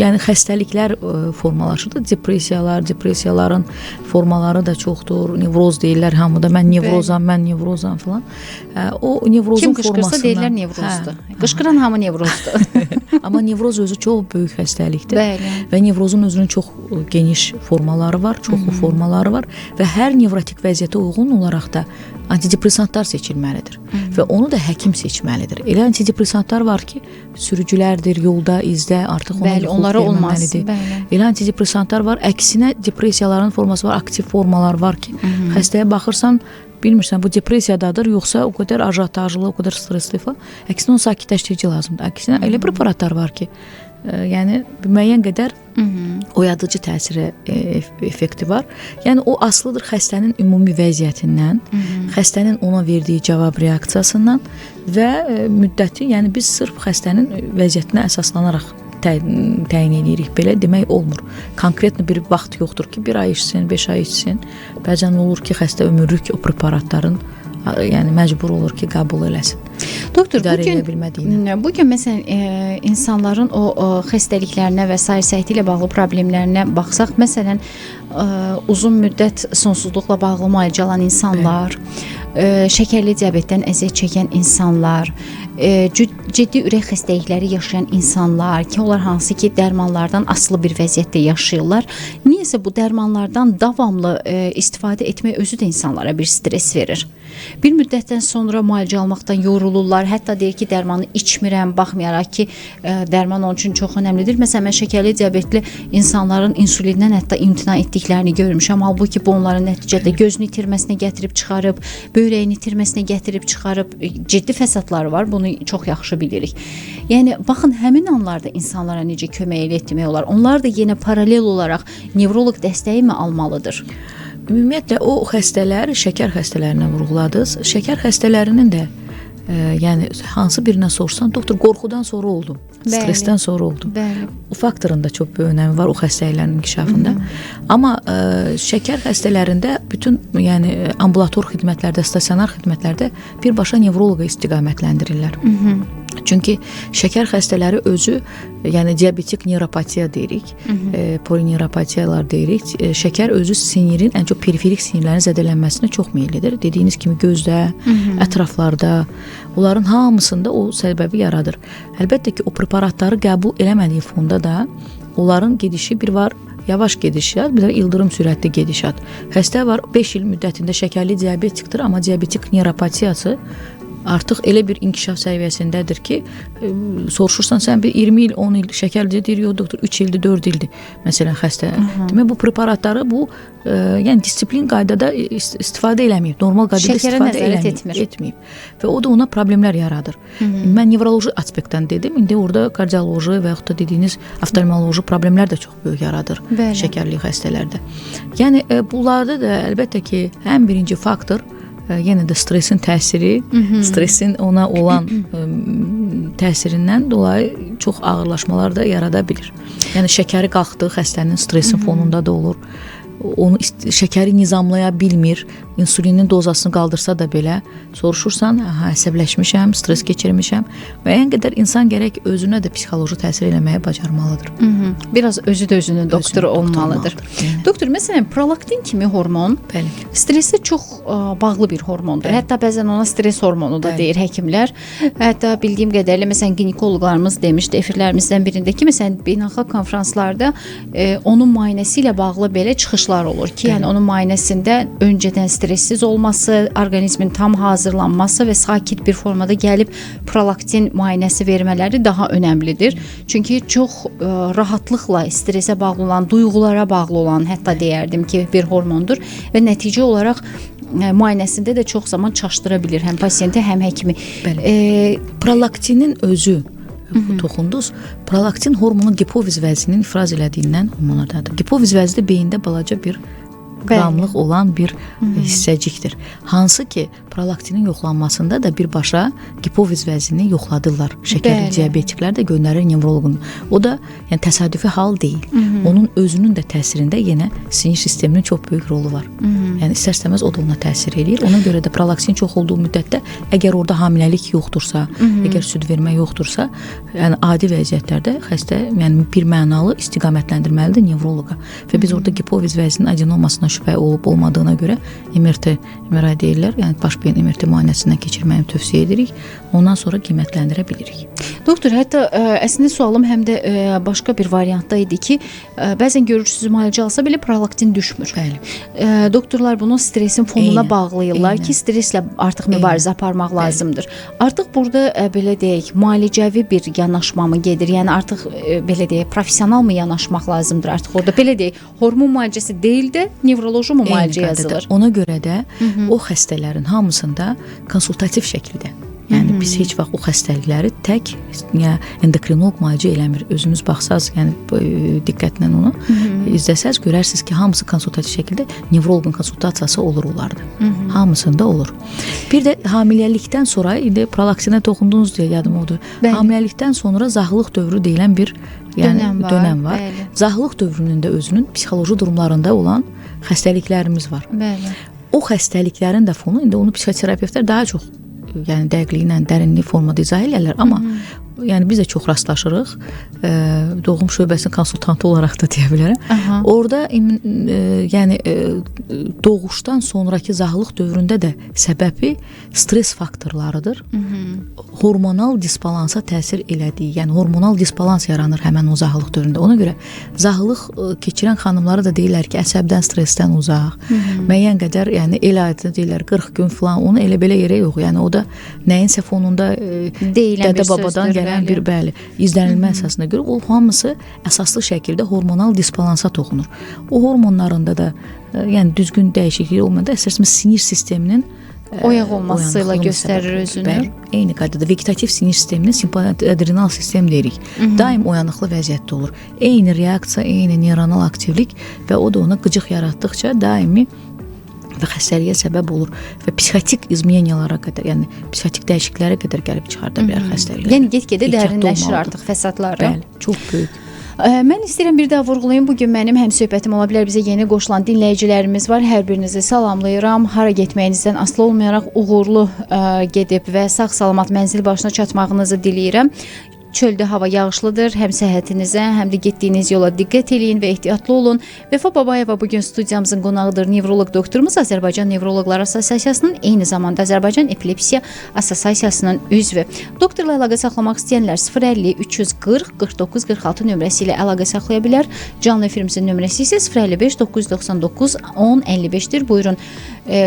yəni xəstəliklər formalaşır. Depressiyaların formaları da çoxdur. Nevroz deyirlər hamıda. Mən nevrozam filan. O nevrozun kim qışqırsa deyirlər nevrozdur. Qışqıran hamı nevrozdur. Amma nevroz özü çox böyük xəstəlikdir. Bəli. Və nevrozun özünün çox geniş formaları var, çoxlu formaları var və hər nevrotik vəziyyətə uyğun olaraq da antidepressantlar seçilməlidir. Və onu da həkim seçməlidir. Elə antidepressantlar var ki, sürücülərdir, yolda, izdə, artıq onlara olmaz. Elə antidepressantlar var, əksinə depressiyaların forması var, aktiv formalar var ki, xəstəyə baxırsan, bilmirsən bu depressiyadadır, yoxsa o qədər ajotajlı, o qədər stressli falan. Əksinə onu sakitləşdirici lazımdır. Əksinə elə preparatlar var ki, yəni müəyyən qədər oyadıcı təsiri effekti var. Yəni o asılıdır xəstənin ümumi vəziyyətindən, xəstənin ona verdiyi cavab reaksiyasından və müddəti, yəni biz sırf xəstənin vəziyyətinə əsaslanaraq təyin edirik. Belə demək olmur. Konkretli bir vaxt yoxdur ki, 1 ay içsin, 5 ay içsin. Bəzən olur ki, xəstə ömürlük o preparatların yəni məcbur olur ki, qəbul eləsin. Doktor, bugün məsələn insanların o xəstəliklərinə və səhhəti ilə bağlı problemlərinə baxsaq, məsələn uzun müddət sonsuzluqla bağlı müalicə alan insanlar, şəkərli diabetdən əziyyət çəkən insanlar, ciddi ürək xəstəlikləri yaşayan insanlar ki, onlar hansı ki dərmanlardan asılı bir vəziyyətdə yaşayırlar. Niyəsə bu dərmanlardan davamlı istifadə etmək özü də insanlara bir stres verir. Bir müddətdən sonra müalicə almaqdan yorulurlar. Hətta deyir ki, dərmanı içmirəm, baxmayaraq ki, dərman onun üçün çox önəmlidir. Məsələn, mən şəkərli diabetli insanların insulindən hətta imtina etdiklərini görmüşəm. Halbuki bu onların nəticədə gözünü itirməsinə gətirib çıxarıb, böyrəyini itirməsinə gətirib çıxarıb, ciddi fəsadları var. Bunu çox yaxşı bilirik. Yəni, baxın, həmin anlarda insanlara necə kömək etmək olar? Onlar da yenə paralel olaraq nevroloq dəstəyi mi almalıdır? Ümumiyyətlə, o xəstələr, şəkər xəstələrinə vurğuladınız. Şəkər xəstələrinin də yəni hansı birinə sorsan, doktor qorxudan sonra oldu, stressdən sonra oldu. Bəli. O faktorun da çox böyük önəmi var o xəstəliklərin inkişafında. Amma şəkər xəstələrində bütün yəni ambulator xidmətlərdə, stasionar xidmətlərdə birbaşa nevroloqa istiqamətləndirirlər. Çünki şəkər xəstələri özü, yəni diabetik neuropatiya deyirik, polineuropatiyalar deyirik. Şəkər özü sinirin, ən çox periferik sinirlərin zədələnməsinə çox meyillidir. Dediyiniz kimi gözdə, ətraflarda, onların hamısında o səbəbi yaradır. Əlbəttə ki, o preparatları qəbul eləmədiyi fonda da onların gedişi bir var, yavaş gedişat, bir də ildırım sürətli gedişat. Xəstə var 5 il müddətində şəkərli diabetikdir, amma diabetik neuropatiyası artıq elə bir inkişaf səviyyəsindədir ki, soruşursan sən bir 20 il, 10 il şəkərli deyir, yox doktor, 3 ildir, 4 ildir məsələn xəstə. Demək bu preparatları bu yəni disiplin qaydada istifadə eləməyib, normal qaydada istifadə etməyib və o da ona problemlər yaradır. Mən nevroloji aspektdən dedim, indi orada kardioloji və yaxud da dediyiniz oftalmoloji problemlər də çox böyük yaradır şəkərli xəstələrdə. Yəni bunlarda da əlbəttə ki, ən birinci faktor yenə də stressin təsiri, stressin ona olan təsirindən dolayı çox ağırlaşmalar da yarada bilir. Yəni şəkəri qalxdı, xəstənin stressin fonunda da olur. Onu şəkəri nizamlaya bilmir, insulinin dozasını qaldırsa da belə soruşursan, əsəbləşmişəm, stres keçirmişəm. Müəyyən qədər insan gərək özünə də psixoloji təsir eləməyə bacarmalıdır. Biraz özü də özünün doktoru olmalıdır. Doktor, məsələn, prolaktin kimi hormon stressə çox bağlı bir hormondur. Hətta bəzən ona stres hormonu da deyir həkimlər. Hətta bildiyim qədərilə, məsələn, ginekoloqlarımız demişdi efirlərimizdən birində ki, məsələn, beynəlxalq konfranslarda onun müayinəsi ilə bağlı belə çıxışlar olur ki, yəni onun müayinəsində öncədən stressiz olması, orqanizmin tam hazırlanması və sakit bir formada gəlib prolaktin müayinəsi vermələri daha önəmlidir. Çünki çox rahatlıqla stressə bağlı olan, duyğulara bağlı olan, hətta deyərdim ki, bir hormondur və nəticə olaraq müayinəsində də çox zaman çaşdıra bilir həm pasiyenti, həm həkimi. Prolaktinin özü toxundunuz. Prolaktin hormonu gipofiz vəzinin ifraz elədiyindən hormonlardadır. Gipofiz vəzi də beyində balaca bir qramlıq olan bir hissəcikdir. Hansı ki, prolaktinin yoxlanmasında da birbaşa gipofiz vəzini yoxladırlar. Şəkərli Bəli. diabetiklər də göndərir nevroloqun. O da yəni təsadüfi hal deyil. Onun özünün də təsirində yenə sinir sisteminin çox böyük rolu var. Yəni istər-istəməz o da ona təsir edir. Ona görə də prolaktin çox olduğu müddətdə əgər orada hamiləlik yoxdursa, əgər süd vermə yoxdursa, yəni adi vəziyyətlərdə xəstə yəni bir mənalı istiqamətləndirməlidir nevroloqa. Və biz orada gipofiz vəzinin adenomasına şübhə olub-olmadığına görə MRT deyirlər, yəni baş beyin MRT müayinəsindən keçirməyi tövsiyə edirik. Ondan sonra qiymətləndirə bilirik. Doktor, hətta əslində sualım həm də başqa bir variantda idi ki, bəzən görürsüz müalicə alsa belə prolaktin düşmür. Bəli. Doktorlar bunu stresin fonuna Eynən, bağlayırlar ki, streslə artıq mübarizə aparmaq lazımdır. Artıq burada belə deyək, müalicəvi bir yanaşma mı gedir? Yəni artıq belə deyək, professional mı yanaşmaq lazımdır? Artıq orada belə deyək, hormon müalicəsi deyil də nevroloji müalicə yazılır. Ona görə də o xəstələrin hamısında konsultativ şəkildə. Yəni biz heç vaxt o xəstəlikləri tək ya endokrinoloq müalicə eləmir. Özünüz baxsaz, yəni diqqətlə onu izləsəz görərsiniz ki, hamısı konsultativ şəkildə nevroloqun konsultasiyası olur onlarda. Hamısında olur. Bir də hamiləlikdən sonra indi prolaktinə toxundunuz deyə yadım odur. Bəli. Hamiləlikdən sonra zahlıq dövrü deyilən bir dönəm var. Bəli. Zahlıq dövrünün də özünün psixoloji durumlarında olan xəstəliklərimiz var. Bəli. O xəstəliklərin də fonu indi onu psixoterapevtlər daha çox yəni dəqiqliklə, dərinlik formada izah edirlər, amma yəni biz də çox rastlaşırıq. Doğum şöbəsinin konsultantı olaraq da deyə bilərəm. Orada yəni doğuşdan sonraki zahlıq dövründə də səbəbi stres faktorlarıdır. Hormonal disbalansa təsir elədiyi, yəni hormonal disbalans yaranır həmən o zahlıq dövründə. Ona görə zahlıq keçirən xanımlara da deyirlər ki, əsəbdən, stressdən uzaq. Müəyyən qədər, yəni el ayda deyirlər 40 gün falan, onu elə belə yerə yox. Yəni o da nəyinsə fonunda dədə-babadan gələn bir izlənilmə əsasına görə o hamısı əsaslı şəkildə hormonal disbalansa toxunur. O hormonlarında da yəni düzgün dəyişiklik olmayanda əsasında sinir sisteminin oyaq olmasıyla göstərir özünü. Bəli, eyni qaydada vegetativ sinir sisteminin simpatoadrenal sistem deyirik. Daim oyanıqlı vəziyyətdə olur. Eyni reaksiya, eyni neuronal aktivlik və o da ona qıcıq yaratdıqca daimi və xəstəliyə səbəb olur və psixotik izmeniyalara qədər, yəni psixotik dəyişikliklərə qədər gəlib çıxarda bilər xəstəliklər. Yəni get-gedə dərinləşir artıq fəsadları. Bəli, çox böyük. Mən istəyirəm bir daha vurğulayım. Bugün mənim həmsöhbətim ola bilər, bizə yeni qoşulan dinləyicilərimiz var. Hər birinizi salamlayıram. Hara getməyinizdən asılı olmayaraq uğurlu gedib və sağ-salamat mənzil başına çatmağınızı diləyirəm. Çöldə hava yağışlıdır. Həm səhhətinizə, həm də getdiyiniz yola diqqət eləyin və ehtiyatlı olun. Vəfa Babayeva bugün studiyamızın qonağıdır. Nevroloq doktorumuz, Azərbaycan Nevroloqlar Assosiasiyasının, eyni zamanda Azərbaycan Epilepsiya Assosiasiyasının üzvü. Doktorla əlaqə saxlamaq istəyənlər 050 340 49 46 nömrəsi ilə əlaqə saxlaya bilər. Canlı efirimizin nömrəsi isə 055 999 10 55-dir. Buyurun,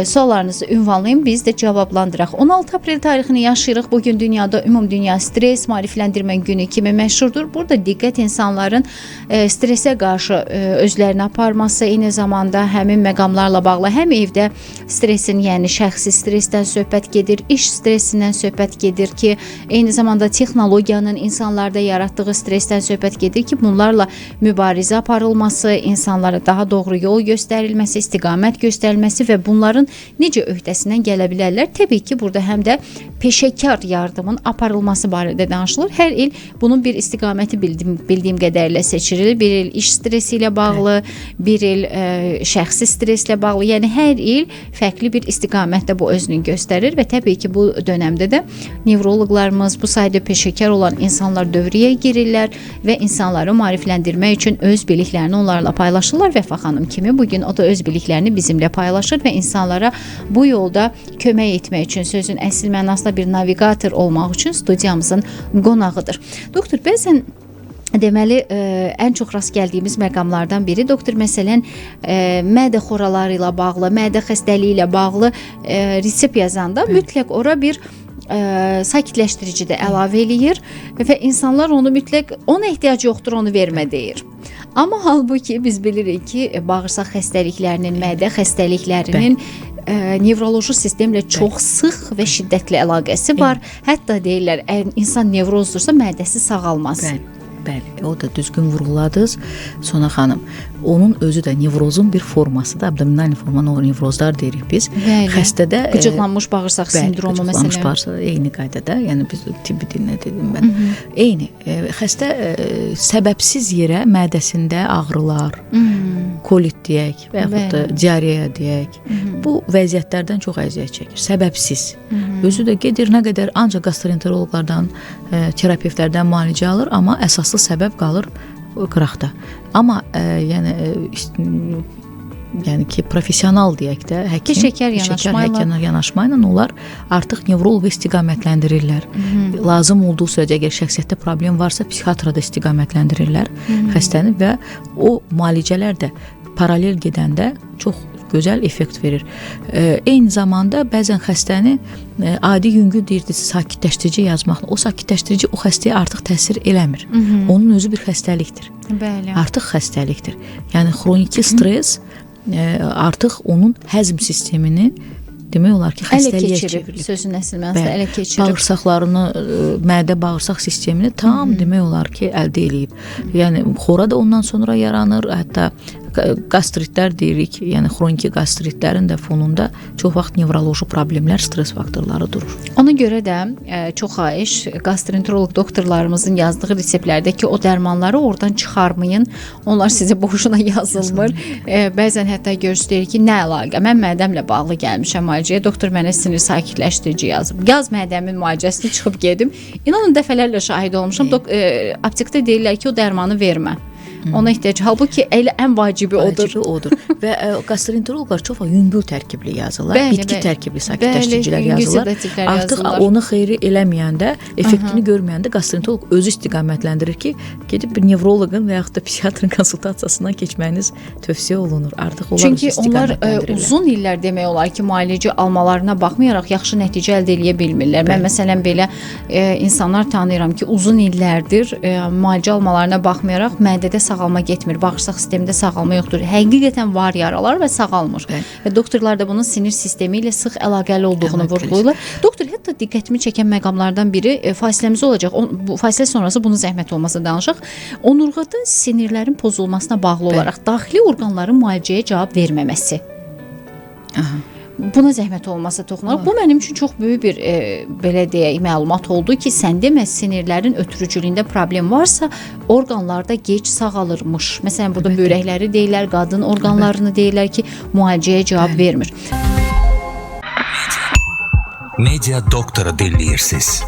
suallarınızı ünvanlayın, biz də cavablandıraq. 16 aprel tarixini yaşayırıq. Bugün dünyada ümumdünya stres maarifləndirmə günü kimi məşhurdur. Burada diqqət insanların stresə qarşı özlərini aparması, eyni zamanda həmin məqamlarla bağlı həm evdə stresin, yəni şəxsi stressdən söhbət gedir, iş stresindən söhbət gedir ki, eyni zamanda texnologiyanın insanlarda yaratdığı stressdən söhbət gedir ki, bunlarla mübarizə aparılması, insanlara daha doğru yol göstərilməsi, istiqamət göstərilməsi və bunların necə öhdəsindən gələ bilərlər. Təbii ki, burada həm də peşəkar yardımın aparılması barədə danışılır. Hər il bunun bir istiqaməti bildiyim qədərilə seçilir. Bir il iş stresi ilə bağlı, bir il şəxsi streslə bağlı. Yəni hər il fərqli bir istiqamətdə bu özünü göstərir və təbii ki, bu dönəmdə də nevroloqlarımız, bu sayda peşəkar olan insanlar dövrəyə girirlər və insanları maarifləndirmək üçün öz biliklərini onlarla paylaşırlar. Vəfa xanım kimi bugün o da öz biliklərini bizimlə paylaşır və insanlara bu yolda kömək etmək üçün, sözün əsl mənasında bir navigator olmaq üçün studiyamızın qonağıdır. Doktor, bəzən deməli, ən çox rast gəldiyimiz məqamlardan biri, doktor, məsələn, mədə xoraları ilə bağlı, mədə xəstəliyi ilə bağlı resept yazanda mütləq ora bir sakitləşdirici də əlavə eləyir və insanlar onu mütləq, ona ehtiyac yoxdur, onu vermə deyir. Amma halbuki biz bilirik ki, bağırsaq xəstəliklərinin, mədə xəstəliklərinin nevroloji sistemlə çox sıx və şiddətli əlaqəsi var. Hətta deyirlər, insan nevrozdursa mədəsi sağalmaz. Bəli, o da düzgün vurğuladınız Sona xanım. Onun özü də nevrozun bir formasıdır. Abdominal nevrozlar deyirik biz. Bəli. Xəstədə qıcıqlanmış bağırsaq sindromu qıcıqlanmış məsələn. bağırsaq eyni qaydada, yəni biz tibbi dilində dedim mən. Eyni. Xəstə səbəbsiz yerə mədəsində ağrılar, kolit deyək və yaxud da diareya deyək. Bu vəziyyətlərdən çox əziyyət çəkir. Səbəbsiz. Özü də gedir nə qədər ancaq gastroenteroloqlardan, terapevtlərdən müalicə alır, amma əsaslı səbəb qalır qıraqda. Amma yəni ki, professional deyək də, həkim, şəkər yanaşmayla onlar artıq nevroloqu istiqamətləndirirlər. Lazım olduğu sürəcə əgər şəxsiyyətdə problem varsa, psixiatra da istiqamətləndirirlər xəstəni və o müalicələr də paralel gedəndə çox gözəl effekt verir. Eyni zamanda bəzən xəstəni adi yüngül deyirdi, sakitləşdirici yazmaqla. O sakitləşdirici o xəstəyə artıq təsir eləmir. Onun özü bir xəstəlikdir. Bəli. Artıq xəstəlikdir. Yəni xroniki stres artıq onun həzm sistemini demək olar ki, xəstəliyə çevirir. Sözün əsl mənasında ələ keçirib. Bağırsaqlarını, mədə-bağırsaq sistemini tam demək olar ki, əldə eləyib. Yəni xora da ondan sonra yaranır, hətta qastritlər deyirik, yəni xroniki qastritlərin də fonunda çox vaxt nevroloji problemlər, stres faktorları durur. Ona görə də çox xahiş gastroenteroloq doktorlarımızın yazdığı reseptlərdəki o dərmanları oradan çıxarmayın. Onlar sizə boşuna yazılmır. Bəzən hətta görürsünüz ki, nə əlaqə? Mən mədəmlə bağlı gəlmişəm müalicəyə. Doktor mənə sinir sakitləşdirici yazıb. Yaz mədəmin müalicəsini çıxıb gedim. İnanın dəfələrlə şahid olmuşam. Aptekdə deyirlər ki, o dərmanı vermə. Ona ehtiyac. Halbuki elə ən vacibi odur. Və gastroenteroloqlar çox yüngül tərkibli yazırlar. Bitki tərkibli sakitləşdiricilər yazırlar. Artıq onu xeyri eləməyəndə, effektini görməyəndə gastroenteroloq özü istiqamətləndirir ki, gedib bir nevroloqun və yaxud da psixiatrın konsultasiyasından keçməyiniz tövsiyə olunur. Artıq onlar çünki onlar uzun illər demək olar ki, müalicə almalarına baxmayaraq yaxşı nəticə əldə edə bilmirlər. Mən məsələn belə insanlar tanıyıram ki, uzun illərdir müalicə almalarına baxmayaraq mədədə sağalma getmir, bağırsaq sistemində sağalma yoxdur. Həqiqətən var yaralar və sağalmır. Və doktorlar da bunun sinir sistemi ilə sıx əlaqəli olduğunu vurğulayırlar. Doktor, hətta diqqətimi çəkən məqamlardan biri fasiləmiz olacaq. Bu fasilə sonrası bunu zəhmət olmasa danışaq. Onurğada sinirlərin pozulmasına bağlı olaraq daxili orqanların müalicəyə cavab verməməsi. Buna zəhmət olmasa toxunaraq. Bu mənim üçün çox böyük bir belə deyək məlumat oldu ki, sən demə sinirlərin ötürücülüyündə problem varsa, orqanlarda gec sağalırmış. Məsələn, burada böyrəkləri deyirlər, qadın orqanlarını deyirlər ki, müalicəyə cavab vermir. Media doktoru dinləyirsiniz.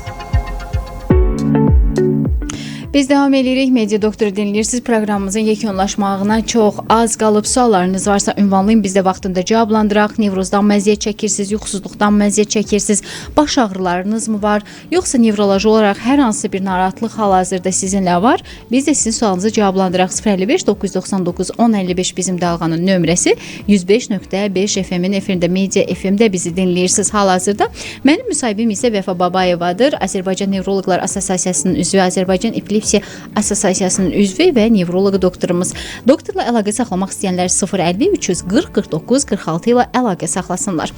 Biz devam edirik. Media doktoru dinləyirsiniz. Proqramımızın yekunlaşmağına çox az qalıb. Suallarınız varsa ünvanlayın. Biz də vaxtında cavablandıraq. Nevrozdan məziyyət çəkirsiniz, yuxusuzluqdan məziyyət çəkirsiniz, baş ağrılarınız mı var? Yoxsa nevroloji olaraq hər hansı bir narahatlıq hal-hazırda sizinlə var? Biz də sizin sualınızı cavablandıraq. 055 999 1055 bizim dalğanın nömrəsi. 105.5 FM-in efirində, Media FM-də bizi dinləyirsiniz hal-hazırda. Mənim müsahibim isə Vəfa Babayevadır. Azərbaycan Nevroloqlar Assosiasiyasının üzvü, Azərbaycan Epilepsiya Assosiasiyasının üzvü və nevroloq doktorumuz. Doktorla əlaqə saxlamaq istəyənlər 050 340 49 46 ilə əlaqə saxlasınlar.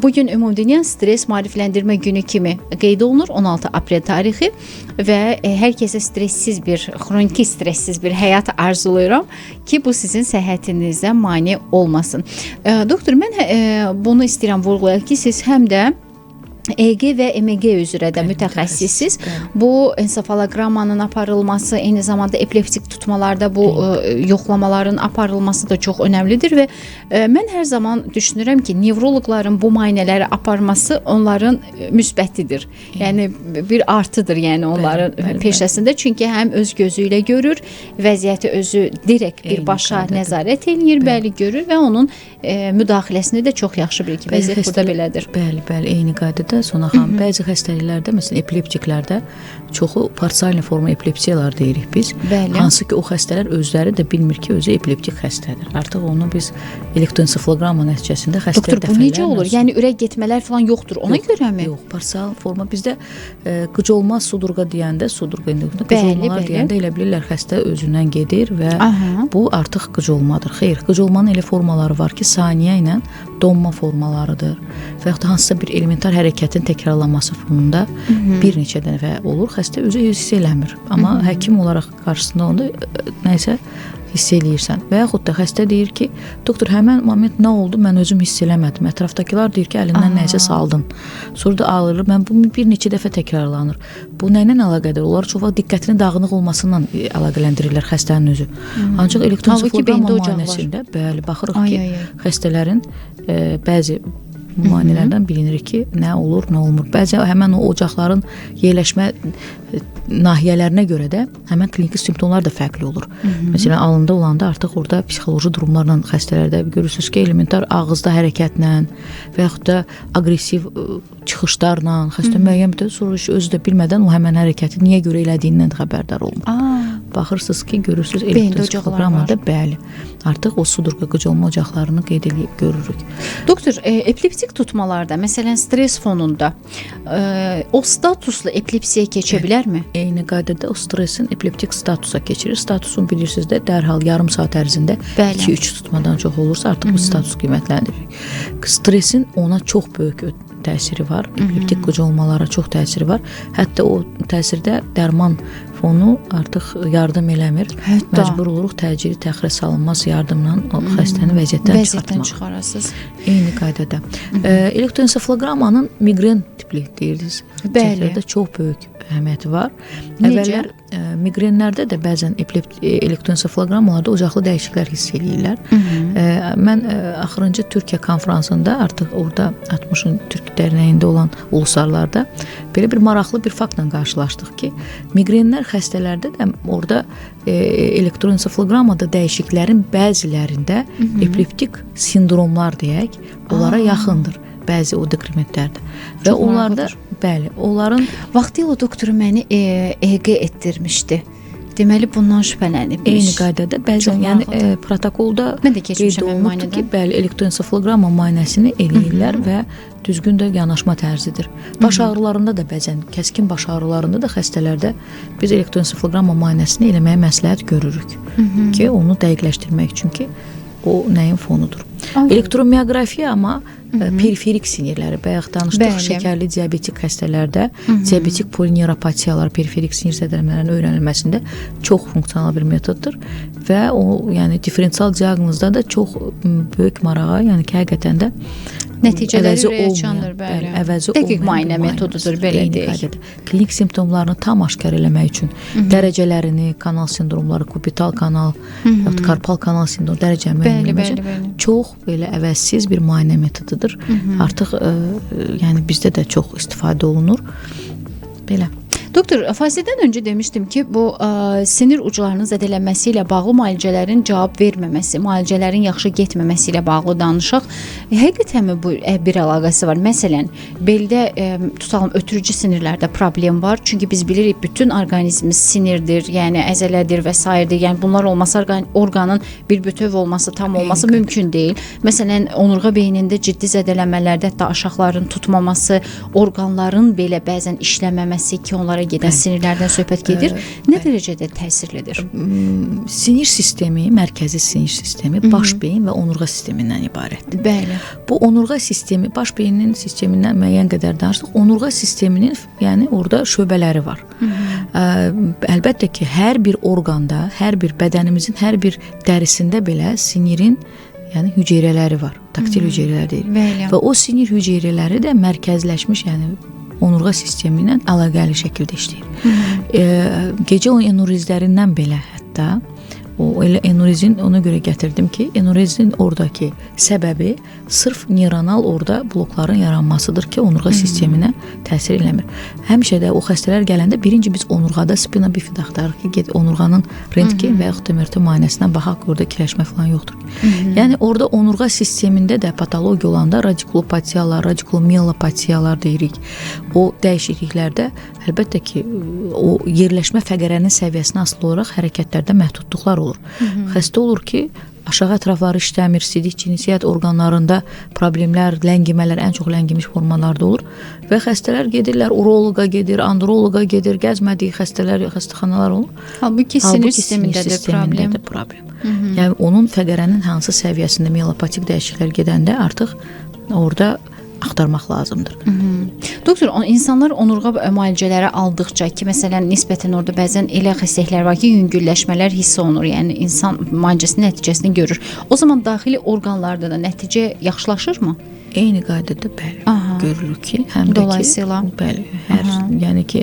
Bugün Ümumdünya Stres Maarifləndirmə Günü kimi qeyd olunur, 16 aprel tarixi və hər kəsə stressiz bir, xroniki stressiz bir həyat arzulayıram ki, bu sizin səhhətinizə mane olmasın. Doktor, mən bunu istəyirəm vurğulayaq ki, siz həm də EEG və MEG üzrə də mütəxəssisiz. Bu ensefalogrammanın aparılması, eyni zamanda epileptik tutmalarda bu yoxlamaların aparılması da çox önəmlidir və mən hər zaman düşünürəm ki, nevroloqların bu müayinələri aparması onların müsbətidir. Yəni bir artıdır, yəni onların peşəsində, çünki həm öz gözü ilə görür, vəziyyəti özü direkt birbaşa nəzarət eləyir, bəli görür və onun müdaxiləsini də çox yaxşı bilir ki, vəziyyət burada belədir. Bəli, eyni qaydada Sona xanım, bəzi xəstəliklərdə, məsələn, epileptiklərdə çoxu parsialni forma epilepsiyalar deyirik biz. Bəli. Hansı ki, o xəstələr özləri də bilmir ki, özü epileptik xəstədir. Artıq onu biz elektroensefalogramma nəticəsində xəstələr Doktor, bu necə olur? Yəni ürək getmələr falan yoxdur, ona görəmi? Yox, parsial forma bizdə qıcolma sudurqa deyəndə, qıcolmalar deyəndə elə bilirlər xəstə özündən gedir və bu artıq qıcolmadır. Xeyr, qıcolmanın elə formaları var ki, saniyə ilə donma formalarıdır və yaxud da hansısa bir elementar hərəkət hərəkətin təkrarlanması fonunda bir neçə dəfə olur. Xəstə özü hiss eləmir. Amma həkim olaraq qarşısında onda nəsə hiss eləyirsən. Və yaxud da xəstə deyir ki, doktor, həmən moment nə oldu, mən özüm hiss eləmədim. Ətrafdakılar deyir ki, əlindən nəyisə saldın. Sonra da ağrır. Mən bu bir neçə dəfə təkrarlanır. Bu nə ilə əlaqədir? Onlar çox vaxt diqqətinin dağınıq olmasından əlaqələndirirlər xəstənin özü. Ancaq elektroensefaloqramma müayinəsində bəli, baxırıq ki, xəstələrin bəzi müayinələrdən bilinir ki, nə olur, nə olmur. Bəzən həmən o ocaqların yerləşmə nahiyələrinə görə də həmən kliniki simptomlar da fərqli olur. Məsələn, alında olanda artıq orada psixoloji durumlarla xəstələrdə görürsünüz ki, elementar ağızda hərəkətlə və yaxud da aqressiv çıxışlarla xəstə müəyyən müddət sonra özü də bilmədən o həmən hərəkəti niyə görə elədiyindən xəbərdar olmur. Baxırsınız ki, görürsünüz elektroensefaloqramada bəli. Artıq o sudurqa qıcolma ocaqlarını qeyd edib görürük. Doktor, epileptik tutmalarda, məsələn, stres fonunda o statuslu epilepsiya keçə bilərmi? Eyni qaydada o stresin epileptik statusa keçirir. Statusun bilirsiniz də dərhal yarım saat ərzində 2-3 tutmadan çox olursa artıq bu status qiymətləndirilir. Stresin ona çox böyük təsiri var. Epileptik qıcolmalara çox təsiri var. Hətta o təsirdə dərman fonu artıq yardım eləmir. Məcbur oluruq təcili təxirə salınmaz yardımla o xəstəni vəziyyətdən çıxarasınız. Eyni qaydada. Elektroensefaloqrammanın miqren tipli deyirsiniz. Çəklərdə çox böyük əhəmiyyəti var. Əvvəllər miqrenlərdə də bəzən elektroensefaloqrammalarda ocaqlı dəyişikliklər hiss eləyirlər. Mən axırıncı Türkiyə konfransında artıq orada 60-ın Türk dərnəyində olan uluslarlarda belə bir maraqlı bir faktla qarşılaşdıq ki, miqrenlər xəstələrdə də orada elektroensefaloqrammada dəyişikliklərin bəzilərində epileptik sindromlar deyək, onlara yaxındır bəzi o dekrementlərdə. Və onlarda bəli, onların vaxtilə doktoru məni EEG etdirmişdi. Deməli bundan şübhələnibmiş. Eyni qaydada bəzən yəni protokolda qeyd olunubdur ki, bəli, elektroensefaloqramma müayinəsini eləyirlər və düzgün də yanaşma tərzidir. Baş ağrılarında da bəzən kəskin baş ağrılarında da xəstələrdə biz elektroensefaloqramma müayinəsini eləməyə məsləhət görürük ki, onu dəqiqləşdirmək üçün ki, o nəyin fonudur. Elektromioqrafiya amma periferik sinirləri, bayaq danışdıq, şəkərli diabetik xəstələrdə diabetik polineuropatiyalar, periferik sinir zədələnmələrinin öyrənilməsində çox funksional bir metoddur və o, yəni diferensial diaqnozda da çox böyük marağa, yəni ki, həqiqətən də nəticələri ürəkaçandır, bəli. Dəqiq müayinə metodudur, belə deyək. Klinik simptomlarını tam aşkar eləmək üçün dərəcələrini, kanal sindromları, kubital kanal, karpal kanal sindromu dərəcə müəyyən etmək üçün çox belə əvəzsiz bir müayinə metodudur. Artıq yəni bizdə də çox istifadə olunur. Belə. Doktor, fasilədən öncə demişdim ki, bu sinir uclarının zədələnməsi ilə bağlı müalicələrin cavab verməməsi, müalicələrin yaxşı getməməsi ilə bağlı danışaq. Həqiqətənmi bu bir əlaqəsi var? Məsələn, beldə tutalım ötürücü sinirlərdə problem var. Çünki biz bilirik bütün orqanizmimiz sinirdir, yəni əzələdir və sairdir. Yəni bunlar olmasa orqanın bir bütöv olması, tam olması mümkün deyil. Məsələn, onurğa beynində ciddi zədələnmələrdə hətta aşağıların tutmaması, orqanların belə bəzən işləməməsi ki, onlara gedən sinirlərdən söhbət gedir. Nə dərəcədə təsirlidir? Sinir sistemi, mərkəzi sinir sistemi baş beyin və onurğa sistemindən ibarətdir. Bəli. Bu onurğa sistemi, baş beynin sistemindən müəyyən qədər danışdıq. Onurğa sisteminin, yəni orada şöbələri var. Əlbəttə ki, hər bir orqanda, hər bir bədənimizin hər bir dərisində belə sinirin yəni hüceyrələri var. Taktil hüceyrələr deyil. Bəli. Və o sinir hüceyrələri də mərkəzləşmiş, yəni onurğa sistemi ilə əlaqəli şəkildə işləyir. Gecə o enorizlərindən belə hətta o elə enorizin ona görə gətirdim ki, enorizin oradakı səbəbi sırf neyronal orada blokların yaranmasıdır ki, onurğa sisteminə təsir eləmir. Həmişə də o xəstələr gələndə birinci biz onurğada spina bifida axtarırıq ki, onurğanın rentgen və yaxud da MRT müayinəsindən baxaq ki, orada kiləşmə falan yoxdur. Yəni orada onurğa sistemində də patologiya olanda radikulopatiyalar, radikulomiyelopatiyalar deyirik. O dəyişikliklərdə əlbəttə ki, o yerləşmə fəqərənin səviyyəsinə asılı olaraq hərəkətlərdə məhdudluqlar olur. Xəstə olur ki, aşağı ətrafları işləmir, sidik, cinsiyyət orqanlarında problemlər, ləngimələr ən çox ləngimiş formalarda olur və xəstələr gedirlər, uroloqa gedir, androloqa gedir, gəzmədiyi xəstələr, xəstəxanalar olur. Halbuki sinir sistemində də problem. Yəni onun fəqərənin hansı səviyyəsində mielopatik dəyişikliklər gedəndə artıq orada axtarmaq lazımdır. Doktor, insanlar onurğa müalicələri aldıqca ki, məsələn, nisbətən orada bəzən elə xəstəliklər var ki, yüngülləşmələr hiss olunur. Yəni insan müalicəsinin nəticəsini görür. O zaman daxili orqanlarda da nəticə yaxşılaşırmı? Eyni qaydada bəli, görürük ki, həm də Dolayısıyla bəli, yəni ki,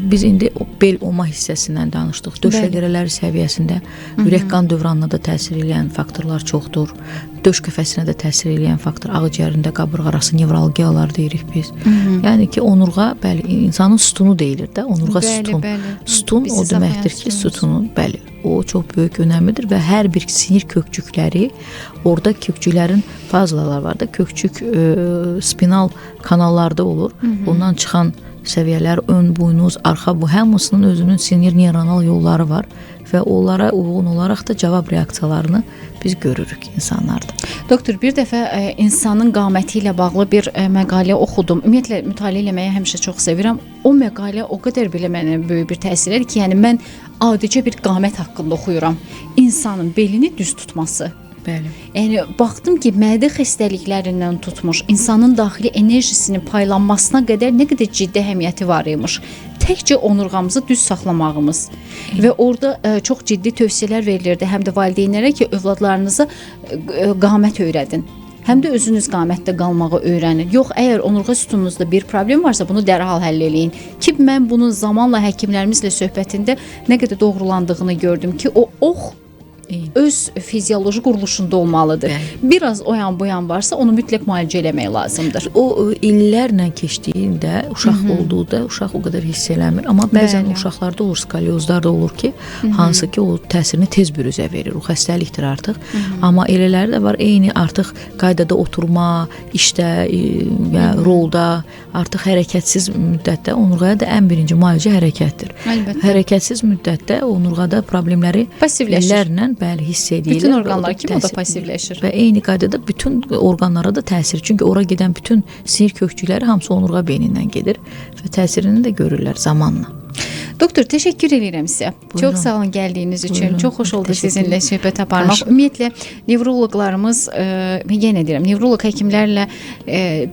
biz indi bel oma hissəsindən danışdıq. Döş şəqərələri səviyyəsində ürək qan dövranına da təsir edən faktorlar çoxdur. Döş qəfəsinə də təsir edən faktor, ağciyərində qabırğa arası nevralgiyalar deyirik biz. Yəni ki, onurğa bəli, insanın sütunu deyilir də, onurğa sütun. Sütun o deməkdir ki, sütunun, bəli, o çox böyük önəmidir və hər bir sinir kökçükləri, orada kökçüklərin fazalar var da, kökçük spinal kanallarda olur. Ondan çıxan səviyyələr, ön buynuz, arxa bu, hamısının özünün sinir neyronal yolları var və onlara uyğun olaraq da cavab reaksiyalarını biz görürük insanlarda. Doktor, bir dəfə insanın qaməti ilə bağlı bir məqalə oxudum. Ümumiyyətlə mütaliə eləməyi həmişə çox sevirəm. O məqalə o qədər belə mənə böyük bir təsir edir ki, yəni mən adicə bir qamət haqqında oxuyuram. İnsanın belini düz tutması. Bəli. Yəni baxdım ki, mədə xəstəliklərindən tutmuş, insanın daxili enerjisinin paylanmasına qədər nə qədər ciddi əhəmiyyəti var imiş. Təkcə onurğamızı düz saxlamağımız və orada çox ciddi tövsiyələr verilirdi həm də valideynlərə ki, övladlarınıza qamət öyrədin. Həm də özünüz qamətdə qalmağı öyrənin. Yox, əgər onurğa sütununuzda bir problem varsa, bunu dərhal həll eləyin. Ki mən bunun zamanla həkimlərimizlə söhbətində nə qədər doğrulandığını gördüm ki, o ox öz fizioloji quruluşunda olmalıdır. Biraz o yan bu yan varsa onu mütləq müalicə eləmək lazımdır. O illərlə keçdiyində, uşaq olduqda uşaq o qədər hiss eləmir. Amma bəzən uşaqlarda olur, skoliozlar da olur ki, hansı ki o təsirini tez bürüzə verir. O xəstəlikdir artıq. Amma elələri də var, eyni artıq qaydada oturma, işdə, rolda, artıq hərəkətsiz müddətdə onurğaya da ən birinci müalicə hərəkətdir. Əlbəttə. Hərəkətsiz müddətdə onurğada problemləri illərlə bəli, hiss edilir. Bütün orqanlar kimi o da passivləşir. Və eyni qaydada bütün orqanlara da təsir. Çünki ora gedən bütün sinir kökçükləri hamısı onurğa beynindən gedir və təsirini də görürlər zamanla. Doktor, təşəkkür edirəm sizə. Buyurun. Çox sağ olun gəldiyiniz üçün. Buyurun. Çox xoş oldu sizinlə söhbət aparmaq. Ümumiyyətlə, nevroloqlarımız, yenə deyirəm, nevroloq həkimlərlə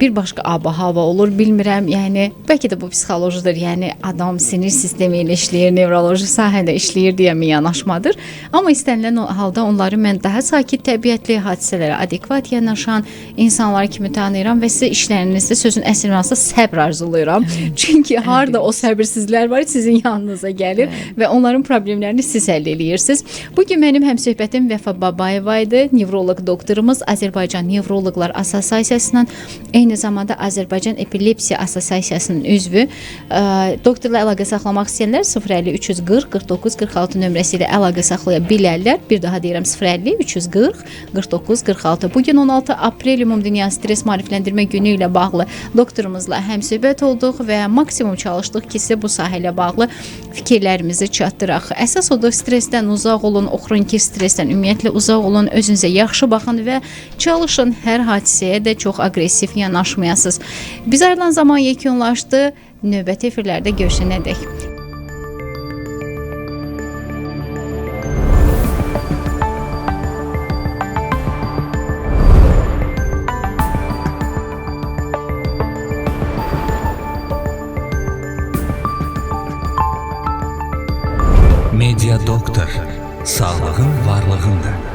bir başqa hava olur, bilmirəm. Yəni, bəlkə də bu psixolojidir. Yəni, adam sinir sistemi ilə işləyir, nevroloji sahədə işləyir deyə mi yanaşmadır. Amma istənilən halda onları mən daha sakit təbiətli hadisələrə adekvat yanaşan insanlar kimi tanıyıram və sizə işlərinizdə sözün əsl mənasında səbr arzulayıram. Çünki harda o səbirsizlər var, sizin yanınıza gəlir və onların problemlərini siz həll edirsiniz. Bugün mənim həmsöhbətim Vəfa Babayeva idi, nevroloq doktorumuz, Azərbaycan Nevroloqlar Assosiasiyasının, eyni zamanda Azərbaycan Epilepsiya Assosiasiyasının üzvü. Doktorla əlaqə saxlamaq istəyənlər 050 340 49 46 nömrəsi ilə əlaqə saxlaya bilərlər. Bir daha deyirəm 050 340 49 46. Bugün 16 aprel Ümumdünya Stres Maarifləndirmə Günü ilə bağlı doktorumuzla həmsöhbət olduq və maksimum çalışdıq ki, sizə bu sahə ilə bağlı fikirlərimizi çatdıraq. Əsas odur, stressdən uzaq olun, oxurunki stressdən ümumiyyətlə uzaq olun, özünüzə yaxşı baxın və çalışın hər hadisəyə də çox aqressiv yanaşmayasınız. Biz ayrılan zaman yekunlaşdı. Növbəti efirlərdə görüşənədək. Media Doktor, sağlığın varlığındır.